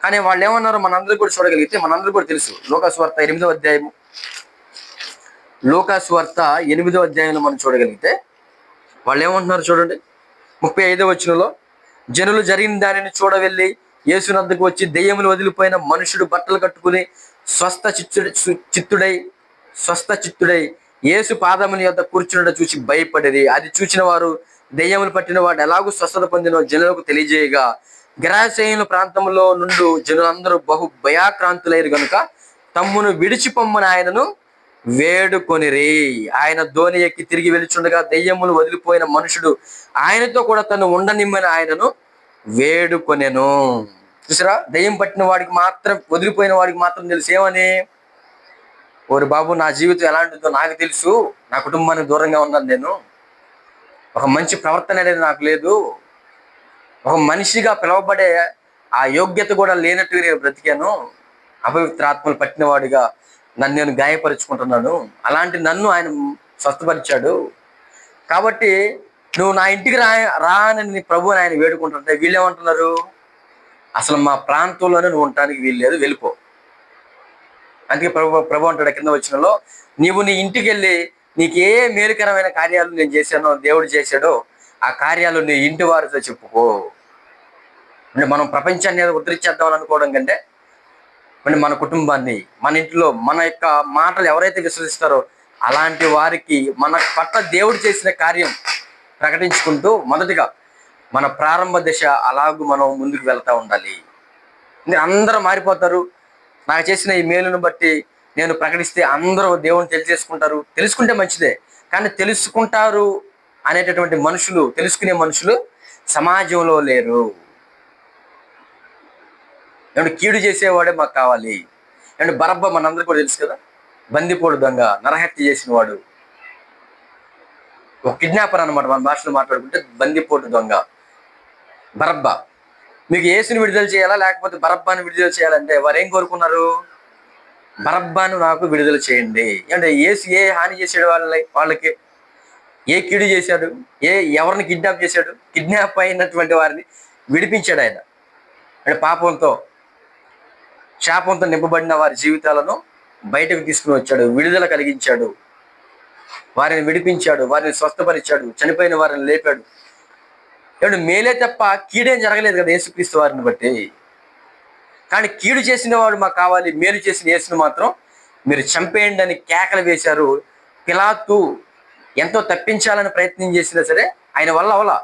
A: కానీ వాళ్ళు ఏమన్నారో మనందరూ కూడా చూడగలిగితే, మనందరూ కూడా తెలుసు. లోకాసువార్త 8వ అధ్యాయము, లోకాసువార్త 8వ అధ్యాయంలో మనం చూడగలిగితే వాళ్ళు ఏమంటున్నారు చూడండి. 35వ వచనంలో, జనులు జరిగిన దానిని చూడవెళ్ళి యేసునద్దకు వచ్చి, దెయ్యములు వదిలిపోయిన మనుషుడు బట్టలు కట్టుకుని స్వస్థ చిత్తుడై యేసు పాదముని యొద్ద కూర్చుండ చూసి భయపడేది. అది చూచిన వారు దెయ్యములు పట్టిన వాడు ఎలాగూ స్వస్థత పొందినో జనులకు తెలియజేయగా, గెరాసేయుల ప్రాంతంలో నుండి జనులందరూ బహు భయాక్రాంతులైరు గనుక తమ్మును విడిచిపొమ్మని ఆయనను వేడుకొనిరి. ఆయన ధోని ఎక్కి తిరిగి వెలుచుండగా దెయ్యములు వదిలిపోయిన మనుషుడు ఆయనతో కూడా తను ఉండనిమ్మని ఆయనను వేడుకొనెను. చూసారా, దెయ్యం పట్టిన వాడికి మాత్రం, వదిలిపోయిన వాడికి మాత్రం తెలుసు ఏమని, ఓరి బాబు నా జీవితం ఎలాంటిదో నాకు తెలుసు, నా కుటుంబానికి దూరంగా ఉన్నాను, నేను ఒక మంచి ప్రవర్తన అనేది నాకు లేదు, ఒక మనిషిగా పిలువబడే ఆ యోగ్యత కూడా లేనట్టుగా నేను బ్రతికాను, అపవిత్ర ఆత్మలు పట్టిన వాడిగా నన్ను నేను గాయపరుచుకుంటున్నాను, అలాంటి నన్ను ఆయన స్వస్థపరిచాడు. కాబట్టి నువ్వు నా ఇంటికి రా అని ప్రభు ఆయన వేడుకుంటుంటే వీళ్ళు ఏమంటున్నారు? అసలు మా ప్రాంతంలోనే నువ్వు ఉండటానికి వీల్లేదు, వెళ్ళిపో. అందుకే ప్రభు అంటాడు కింద వచనంలో, నీవు నీ ఇంటికి వెళ్ళి నీకు ఏ మేలుకరమైన కార్యాలు నేను చేశానో, దేవుడు చేశాడో ఆ కార్యాలు నీ ఇంటి వారితో చెప్పుకో. అంటే మనం ప్రపంచాన్ని ఉద్ధరించేద్దామని అనుకోవడం కంటే మన కుటుంబాన్ని, మన ఇంట్లో మన యొక్క మాటలు ఎవరైతే విశ్వసిస్తారో అలాంటి వారికి మన పట్ల దేవుడు చేసిన కార్యం ప్రకటించుకుంటూ మొదటిగా మన ప్రారంభ దశ అలాగూ మనం ముందుకు వెళ్తూ ఉండాలి. అందరూ మారిపోతారు. నాకు చేసిన ఈ మేలును బట్టి నేను ప్రకటిస్తే అందరూ దేవుని తెలియజేసుకుంటారు. తెలుసుకుంటే మంచిదే, కానీ తెలుసుకుంటారు అనేటటువంటి మనుషులు, తెలుసుకునే మనుషులు సమాజంలో లేరు. ఏమంటే కీడు చేసేవాడే మాకు కావాలి. ఏమంటే బరబ్బ మనందరూ కూడా తెలుసు కదా, బందిపోడు దొంగ, నరహత్య చేసిన వాడు, ఒక కిడ్నాపర్ అనమాట. మన భాషలో మాట్లాడుకుంటే బందిపోటు దొంగ బరబ్బ. మీకు యేసుని విడుదల చేయాలా లేకపోతే బరబ్బాని విడుదల చేయాలంటే వారు ఏం కోరుకున్నారు? బరబ్బాను నాకు విడుదల చేయండి. అంటే యేసు ఏ హాని చేశాడు వాళ్ళకి? ఏ కీడు చేశాడు? ఎవరిని కిడ్నాప్ చేశాడు? కిడ్నాప్ అయినటువంటి వారిని విడిపించాడు ఆయన. అంటే పాపంతో శాపంతో నింపబడిన వారి జీవితాలను బయటకు తీసుకుని వచ్చాడు, విడుదల కలిగించాడు, వారిని విడిపించాడు, వారిని స్వస్థపరిచాడు, చనిపోయిన వారిని లేపాడు. ఏమంటే మేలే తప్ప కీడేం జరగలేదు కదా యేసుక్రీస్తు వారిని బట్టి. కానీ కీడు చేసిన వాడు మాకు కావాలి, మేలు చేసిన యేసును మాత్రం మీరు చంపేయండి అని కేకలు వేశారు. పిలాతు ఎంతో తప్పించాలని ప్రయత్నం చేసినా సరే ఆయన వల్ల అవలా.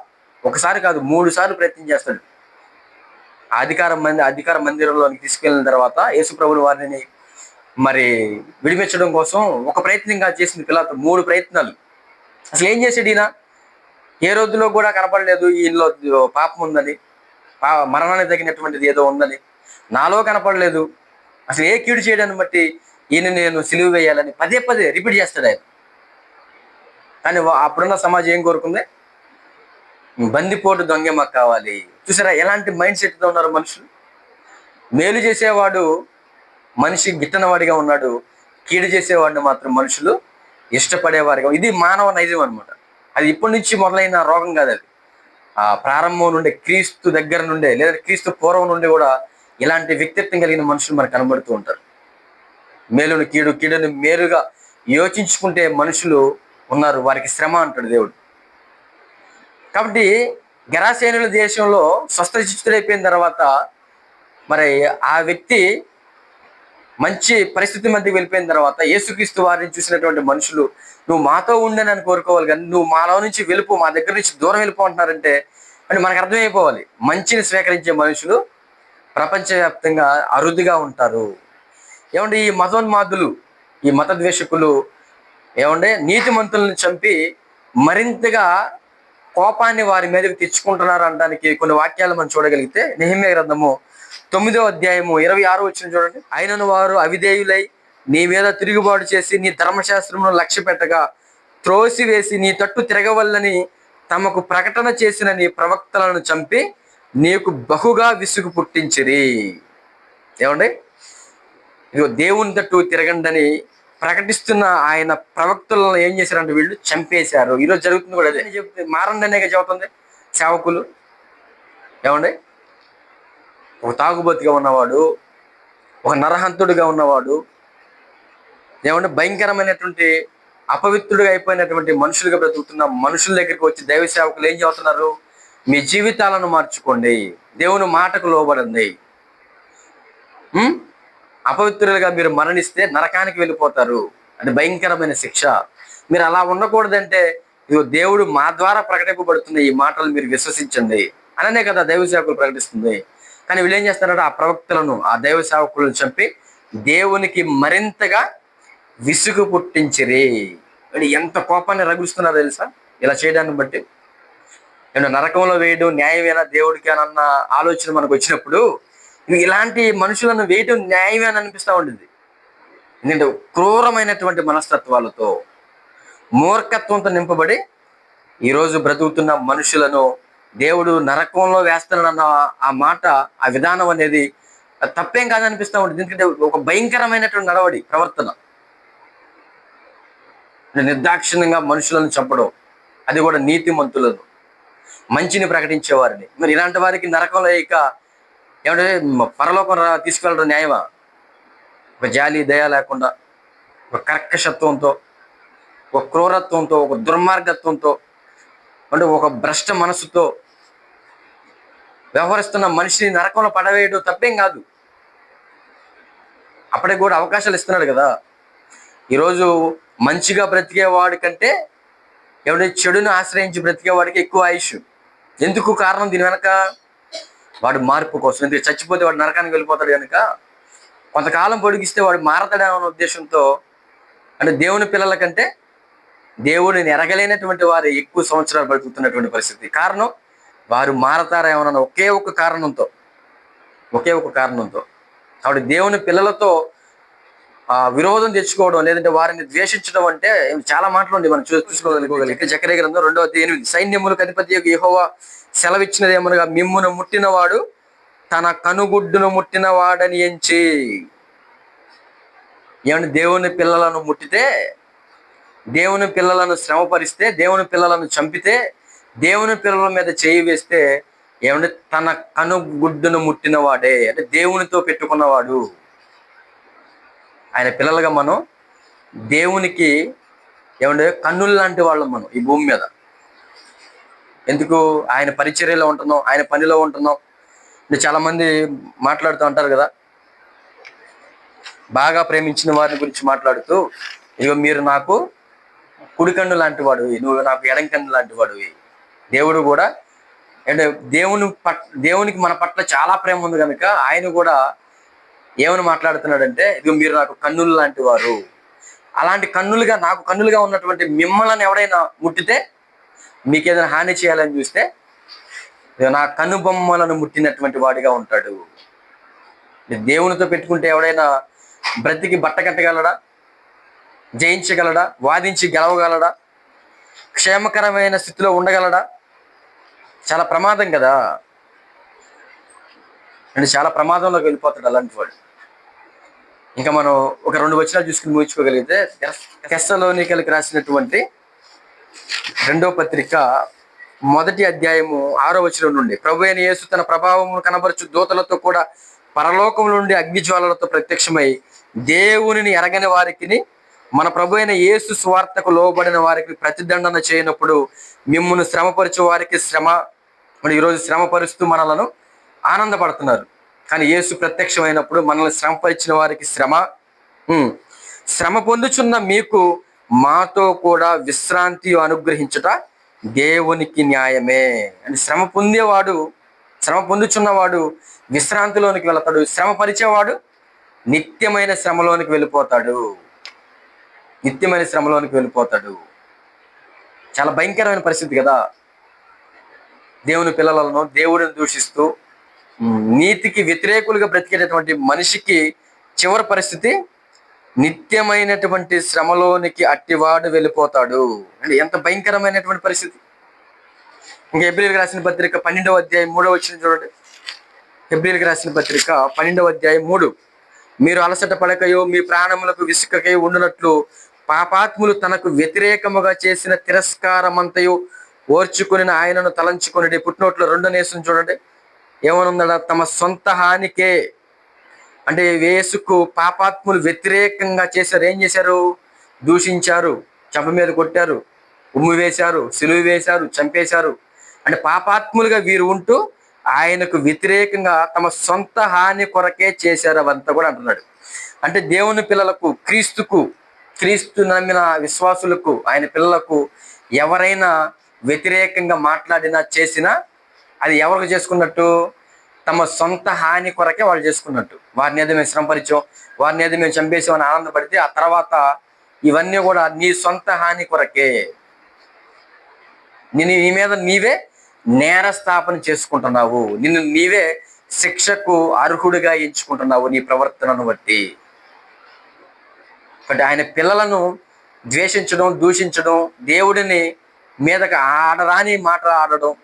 A: ఒకసారి కాదు 3 సార్లు ప్రయత్నం చేస్తాడు. అధికార మందిరంలోకి తీసుకెళ్ళిన తర్వాత యేసు ప్రభువుల వారిని మరి విడిపించడం కోసం ఒక ప్రయత్నంగా చేసింది పిలాతు. 3 ప్రయత్నాలు. అసలు ఏం చేసాడు ఈయన? ఏ రోజులో కూడా కనపడలేదు ఈయనలో పాపం ఉందని, మరణానికి తగినటువంటిది ఏదో ఉందని. నాలో కనపడలేదు. అసలు ఏ కీడు చేయడాన్ని బట్టి ఈయన నేను సిలువ వేయాలని పదే పదే రిపీట్ చేస్తాడు ఆయన. కానీ అప్పుడున్న సమాజం ఏం కోరుకుంది? బందిపోటు దొంగ మాకు కావాలి. చూసారా ఎలాంటి మైండ్ సెట్తో ఉన్నారు మనుషులు? మేలు చేసేవాడు మనిషి గిట్టనవాడిగా ఉన్నాడు, కీడు చేసేవాడిని మాత్రం మనుషులు ఇష్టపడేవారిగా. ఇది మానవ నైజం అనమాట. అది ఇప్పటి నుంచి మొదలైన రోగం కాదు. అది ప్రారంభం నుండే, క్రీస్తు దగ్గర నుండే లేదా క్రీస్తు పూర్వం నుండి కూడా ఇలాంటి వ్యక్తిత్వం కలిగిన మనుషులు మనకు కనబడుతూ ఉంటారు. మేలును కీడుని మేలుగా యోచించుకుంటే మనుషులు ఉన్నారు, వారికి శ్రమ అంటాడు దేవుడు. కాబట్టి గెరాసేనుల దేశంలో స్వస్థచిత్తుడైపోయిన తర్వాత మరి ఆ వ్యక్తి మంచి పరిస్థితి మధ్యకి వెళ్ళిపోయిన తర్వాత యేసుక్రీస్తు వారిని చూసినటువంటి మనుషులు నువ్వు మాతో ఉండని అని కోరుకోవాలి, కానీ నువ్వు మాలో నుంచి వెళ్ళిపో, మా దగ్గర నుంచి దూరం వెళ్ళిపో అంటున్నారంటే అంటే మనకు అర్థమైపోవాలి, మంచిని స్వీకరించే మనుషులు ప్రపంచవ్యాప్తంగా అరుదుగా ఉంటారు. ఏమంటే ఈ మతోన్మాదులు, ఈ మత ద్వేషకులు ఏమంటే నీతిమంతులను చంపి మరింతగా కోపాన్ని వారి మీదకి తెచ్చుకుంటున్నారు అనడానికి కొన్ని వాక్యాలు మనం చూడగలిగితే నెహెమ్యా గ్రంథము 9వ అధ్యాయము 26వ వచనం చూడండి. అయినను వారు అవిధేయులై నీ మీద తిరుగుబాటు చేసి నీ ధర్మశాస్త్రమును లక్ష్య పెట్టగా త్రోసివేసి నీ తట్టు తిరగవల్లని తమకు ప్రకటన చేసిన నీ ప్రవక్తలను చంపి నీకు బహుగా విసుగు పుట్టించిరి. ఏమండి, ఇదిగో దేవుని తట్టు తిరగండని ప్రకటిస్తున్న ఆయన ప్రవక్తలను ఏం చేశారంటే వీళ్ళు చంపేశారు. ఈరోజు జరుగుతుంది కూడా అదే. చెప్తే మారండి అనేక చెబుతుంది సేవకులు. ఏమండి, ఒక తాగుబోతుగా ఉన్నవాడు, ఒక నరహంతుడిగా ఉన్నవాడు, ఏమంటే భయంకరమైనటువంటి అపవిత్రుడిగా అయిపోయినటువంటి మనుషులుగా బ్రతుకుతున్న మనుషుల దగ్గరికి వచ్చి దైవ సేవకులు ఏం చెబుతున్నారు? మీ జీవితాలను మార్చుకోండి, దేవుని మాటకు లోబడండి. అపవిత్రులుగా మీరు మరణిస్తే నరకానికి వెళ్ళిపోతారు, అది భయంకరమైన శిక్ష. మీరు అలా ఉండకూడదంటే ఇదిగో దేవుడు మా ద్వారా ప్రకటింపబడుతుంది, ఈ మాటలు మీరు విశ్వసించండి అననే కదా దైవ సేవకులు ప్రకటిస్తుంది. కానీ వీళ్ళు ఏం చేస్తారంటే ఆ ప్రవక్తలను, ఆ దైవ సేవకులను చంపి దేవునికి మరింతగా విసుగు పుట్టించిరి. ఎంత కోపాన్ని రగులుస్తున్నారో తెలుసా ఇలా చేయడాన్ని బట్టి. నేను నరకంలో వేయడం న్యాయమేనా దేవుడికి అని అన్న ఆలోచన మనకు వచ్చినప్పుడు ఇలాంటి మనుషులను వేయడం న్యాయమే అని అనిపిస్తూ ఉండేది. ఎందుకంటే క్రూరమైనటువంటి మనస్తత్వాలతో, మూర్ఖత్వంతో నింపబడి ఈరోజు బ్రతుకుతున్న మనుషులను దేవుడు నరకంలో వేస్తానన్న ఆ మాట, ఆ విధానం అనేది తప్పేం కాదనిపిస్తూ ఉంటుంది. ఎందుకంటే ఒక భయంకరమైనటువంటి నడవడి, ప్రవర్తన, నిర్దాక్షిణ్యంగా మనుషులను చంపడం, అది కూడా నీతిమంతులను, మంచిని ప్రకటించేవారిని. మరి ఇలాంటి వారికి నరకంలో ఇక ఏమంటే పరలోకం తీసుకెళ్ళడం న్యాయమా? ఒక జాలి దయ లేకుండా, ఒక కర్కశత్వంతో, ఒక క్రూరత్వంతో, ఒక దుర్మార్గత్వంతో, అంటే ఒక భ్రష్ట మనసుతో వ్యవహరిస్తున్న మనిషిని నరకంలో పడవేయడం తప్పేం కాదు. అప్పటికి కూడా అవకాశాలు ఇస్తున్నాడు కదా. ఈరోజు మంచిగా బ్రతికేవాడి కంటే ఎవడైతే చెడును ఆశ్రయించి బ్రతికేవాడికి ఎక్కువ ఆయుష్. ఎందుకు? కారణం దీని వెనక వాడు మార్పు కోసం. ఎందుకు? చచ్చిపోతే వాడు నరకానికి వెళ్ళిపోతాడు కనుక కొంతకాలం పొడిగిస్తే వాడు మారతాడనే ఉద్దేశంతో, అంటే దేవుని పిల్లల కంటే దేవుడిని ఎరగలేనటువంటి వారు ఎక్కువ సంవత్సరాలు బ్రతుకుతున్నటువంటి పరిస్థితి. కారణం వారు మారతారేమోనన్న ఒకే ఒక కారణంతో. కాబట్టి దేవుని పిల్లలతో విరోధం తెచ్చుకోవడం, లేదంటే వారిని ద్వేషించడం అంటే చాలా మాటలు ఉంది మనం చూసుకోగలిగితే. జకర్యా గ్రంథం 2:8, సైన్యములకు అధిపతి యెహోవా సెలవిచ్చినదేమనగా, మిమ్మును ముట్టినవాడు తన కనుగుడ్డును ముట్టిన వాడని ఎంచి. ఏమన్నా దేవుని పిల్లలను ముట్టితే, దేవుని పిల్లలను శ్రమపరిస్తే, దేవుని పిల్లలను చంపితే, దేవుని పిల్లల మీద చేయి వేస్తే ఏమంటే తన కనుగుడ్డును ముట్టిన వాడే, అంటే దేవునితో పెట్టుకున్నవాడు. ఆయన పిల్లలుగా మనం దేవునికి ఏమంటే కన్నులు లాంటి వాళ్ళం మనం ఈ భూమి మీద. ఎందుకు? ఆయన పరిచర్యలో ఉంటున్నాం, ఆయన పనిలో ఉంటున్నాం. చాలా మంది మాట్లాడుతూ ఉంటారు కదా, బాగా ప్రేమించిన వారిని గురించి మాట్లాడుతూ, ఇగో మీరు నాకు కుడి కన్ను లాంటి వాడివి, నువ్వు నాకు ఎడం కన్ను లాంటి వాడివి. దేవుడు కూడా అంటే దేవునికి మన పట్ల చాలా ప్రేమ ఉంది కనుక ఆయన కూడా ఏమని మాట్లాడుతున్నాడంటే, ఇదిగో మీరు నాకు కన్నులు లాంటి వారు. అలాంటి నాకు కన్నులుగా ఉన్నటువంటి మిమ్మల్ని ఎవడైనా ముట్టితే, మీకు ఏదైనా హాని చేయాలని చూస్తే, నా కనుబొమ్మలను ముట్టినటువంటి వాడిగా ఉంటాడు. దేవునితో పెట్టుకుంటే ఎవడైనా బ్రతికి బట్ట కట్టగలడా? జయించగలడా? వాదించి గెలవగలడా? క్షేమకరమైన స్థితిలో ఉండగలడా? చాలా ప్రమాదం కదా. అంటే చాలా ప్రమాదంలోకి వెళ్ళిపోతాడు అలాంటి వాడు. ఇంకా మనం ఒక 2 వచనాలు చూసుకుని ముగించుకోగలిగితే, తెస్సలోనికలకు రాసినటువంటి 2వ పత్రిక 1వ అధ్యాయము 6వ వచనం నుండి, ప్రభువైన యేసు తన ప్రభావమును కనబరచు దూతలతో కూడా పరలోకం నుండి అగ్నిజ్వాలలతో ప్రత్యక్షమై దేవునిని ఎరగని వారికి, మన ప్రభువైన యేసు స్వార్థకు లోబడిన వారికి ప్రతిదండన చేయనప్పుడు మిమ్మును శ్రమపరచు వారికి శ్రమ. ఈరోజు శ్రమపరుస్తూ మనలను ఆనందపడుతున్నారు, కానీ యేసు ప్రత్యక్షమైనప్పుడు మనల్ని శ్రమపరిచిన వారికి శ్రమ. శ్రమ పొందుచున్న మీకు మాతో కూడా విశ్రాంతి అనుగ్రహించుట దేవునికి న్యాయమే. అని శ్రమ పొందుచున్నవాడు విశ్రాంతిలోనికి వెళతాడు, శ్రమ పరిచేవాడు నిత్యమైన శ్రమలోనికి వెళ్ళిపోతాడు. చాలా భయంకరమైన పరిస్థితి కదా. దేవుని పిల్లలను దేవుడిని దూషిస్తూ నీతికి వ్యతిరేకులుగా బ్రతికేటటువంటి మనిషికి చివరి పరిస్థితి నిత్యమైనటువంటి శ్రమలోనికి అట్టివాడు వెళ్ళిపోతాడు. అంటే ఎంత భయంకరమైనటువంటి పరిస్థితి. ఇంకా హెబ్రీయులకు రాసిన పత్రిక 12వ అధ్యాయం 3వ వచనం చూడండి. హెబ్రీయులకు రాసిన పత్రిక 12వ అధ్యాయం 3, మీరు అలసట పడకయో మీ ప్రాణములకు విసుకకయో ఉండునట్లు పాపాత్ములు తనకు వ్యతిరేకముగా చేసిన తిరస్కారమంతయు ఓర్చుకుని ఆయనను తలంచుకుని. పుట్టినోట్లో 2వ నేసం చూడండి, ఏమనుందా? తమ సొంత హానికే. అంటే యేసుకు పాపాత్ములు వ్యతిరేకంగా చేశారు. ఏం చేశారు? దూషించారు, చెంప మీద కొట్టారు, ఉమ్ము వేశారు, సిలువ వేశారు, చంపేశారు. అంటే పాపాత్ములుగా వీరు ఉంటూ ఆయనకు వ్యతిరేకంగా తమ సొంత హాని కొరకే చేశారు అవంతా కూడా అంటున్నాడు. అంటే దేవుని పిల్లలకు, క్రీస్తు నమ్మిన విశ్వాసులకు, ఆయన పిల్లలకు ఎవరైనా వ్యతిరేకంగా మాట్లాడినా చేసినా అది ఎవరికి చేసుకున్నట్టు? తమ సొంత హాని కొరకే వాళ్ళు చేసుకున్నట్టు. వారిని ఏదో మేము శ్రమపరిచాం, వారిని ఏదో మేము చంపేసామని ఆనందపడితే ఆ తర్వాత ఇవన్నీ కూడా నీ సొంత హాని కొరకే. నీ మీద నీవే నేరస్థాపన చేసుకుంటున్నావు, నిన్ను నీవే శిక్షకు అర్హుడిగా ఎంచుకుంటున్నావు నీ ప్రవర్తనను బట్టి. బట్ ఆయన పిల్లలను ద్వేషించడం, దూషించడం, దేవుడిని మీదకి ఆడరాని మాటలు ఆడడం,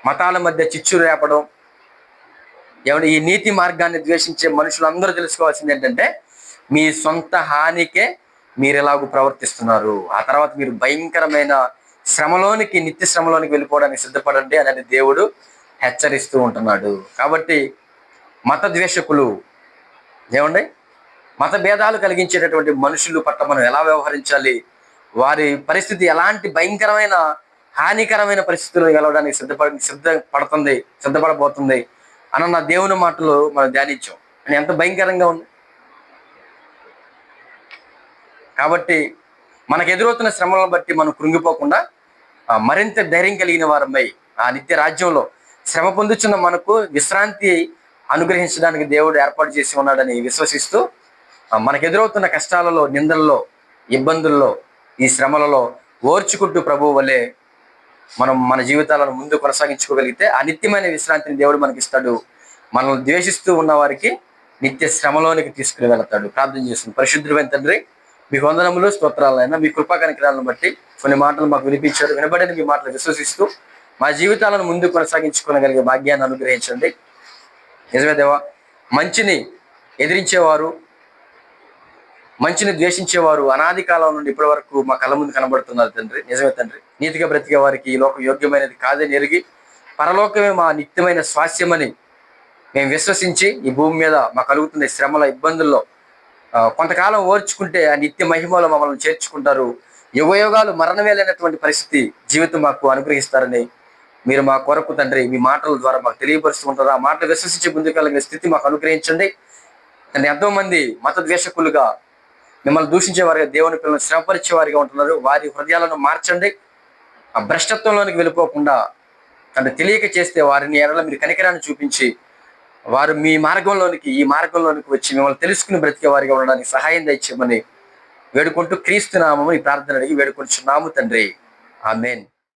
A: మతాల మధ్య చిచ్చు రేపడం. ఏమంటే ఈ నీతి మార్గాన్ని ద్వేషించే మనుషులందరూ తెలుసుకోవాల్సింది ఏంటంటే, మీ సొంత హానికే మీరు ఎలాగూ ప్రవర్తిస్తున్నారు. ఆ తర్వాత మీరు భయంకరమైన శ్రమలోనికి, నిత్య శ్రమలోనికి వెళ్ళిపోవడానికి సిద్ధపడండి అనేది దేవుడు హెచ్చరిస్తూ ఉంటున్నాడు. కాబట్టి మత ద్వేషకులు ఏమండి, మత భేదాలు కలిగించేటటువంటి మనుషులు పట్ల మనం ఎలా వ్యవహరించాలి, వారి పరిస్థితి ఎలాంటి భయంకరమైన హానికరమైన పరిస్థితులు గెలవడానికి సిద్ధపడబోతుంది అన్న దేవుని మాటలు మనం ధ్యానించాం. అని ఎంత భయంకరంగా ఉంది. కాబట్టి మనకు ఎదురవుతున్న శ్రమలను బట్టి మనం కృంగిపోకుండా మరింత ధైర్యం కలిగిన వారమై ఆ నిత్య రాజ్యంలో శ్రమ పొందుచున్న మనకు విశ్రాంతి అనుగ్రహించడానికి దేవుడు ఏర్పాటు చేసి ఉన్నాడని విశ్వసిస్తూ మనకు ఎదురవుతున్న కష్టాలలో, నిందలలో, ఇబ్బందుల్లో, ఈ శ్రమలలో ఓర్చుకుంటూ ప్రభువు వలె మనం మన జీవితాలను ముందు కొనసాగించుకోగలిగితే ఆ నిత్యమైన విశ్రాంతిని దేవుడు మనకి ఇస్తాడు. మనల్ని ద్వేషిస్తూ ఉన్న వారికి నిత్య శ్రమలోనికి తీసుకుని వెళతాడు. ప్రార్థన చేస్తుంది. పరిశుద్ధుడైన తండ్రి, మీకు వందనములు, స్తోత్రాలైనా మీ కృపా కనికరాలను బట్టి కొన్ని మాటలు మాకు వినిపించారు. వినబడిన మీ మాటలు విశ్వసిస్తూ మా జీవితాలను ముందు కొనసాగించుకోగలిగే భాగ్యాన్ని అనుగ్రహించండి. నిజమే దేవా, మంచిని ఎదిరించేవారు, మంచిని ద్వేషించేవారు అనాది కాలం నుండి ఇప్పటి వరకు మా కళ్ళ ముందు కనబడుతున్నారు తండ్రి. నిజమే తండ్రి, నీతిగా బ్రతికే వారికి ఈ లోకం యోగ్యమైనది కాదని ఎరిగి పరలోకమే మా నిత్యమైన స్వాస్యమని మేము విశ్వసించి ఈ భూమి మీద మా కలుగుతున్న శ్రమల, ఇబ్బందుల్లో కొంతకాలం ఓర్చుకుంటే ఆ నిత్య మహిమలో మమ్మల్ని చేర్చుకుంటారు. యుగయోగాలు మరణమేలైనటువంటి పరిస్థితి జీవితం మాకు అనుగ్రహిస్తారని మీరు మా కొరకు తండ్రి మీ మాటల ద్వారా మాకు తెలియపరుస్తూ ఉంటారు. ఆ మాటలు విశ్వసించే ముందుకలిగిన స్థితి మాకు అనుగ్రహించండి. తండ్రి, ఎంతో మంది మత ద్వేషకులుగా, మిమ్మల్ని దూషించేవారిగా, దేవుని పిల్లలను శ్రమపరిచే వారిగా ఉంటున్నారు. వారి హృదయాలను మార్చండి. ఆ భ్రష్టత్వంలోనికి వెళ్ళిపోకుండా తండ్రి తెలియక చేస్తే వారిని ఎడల మీరు కనికరాన్ని చూపించి వారు మీ మార్గంలోనికి, ఈ మార్గంలోనికి వచ్చి మిమ్మల్ని తెలుసుకుని బ్రతికే వారిగా ఉండడానికి సహాయం దయచేయమని వేడుకుంటూ క్రీస్తు నామము ఈ ప్రార్థన అడిగి వేడుకొంచున్నాము తండ్రి. ఆమేన్.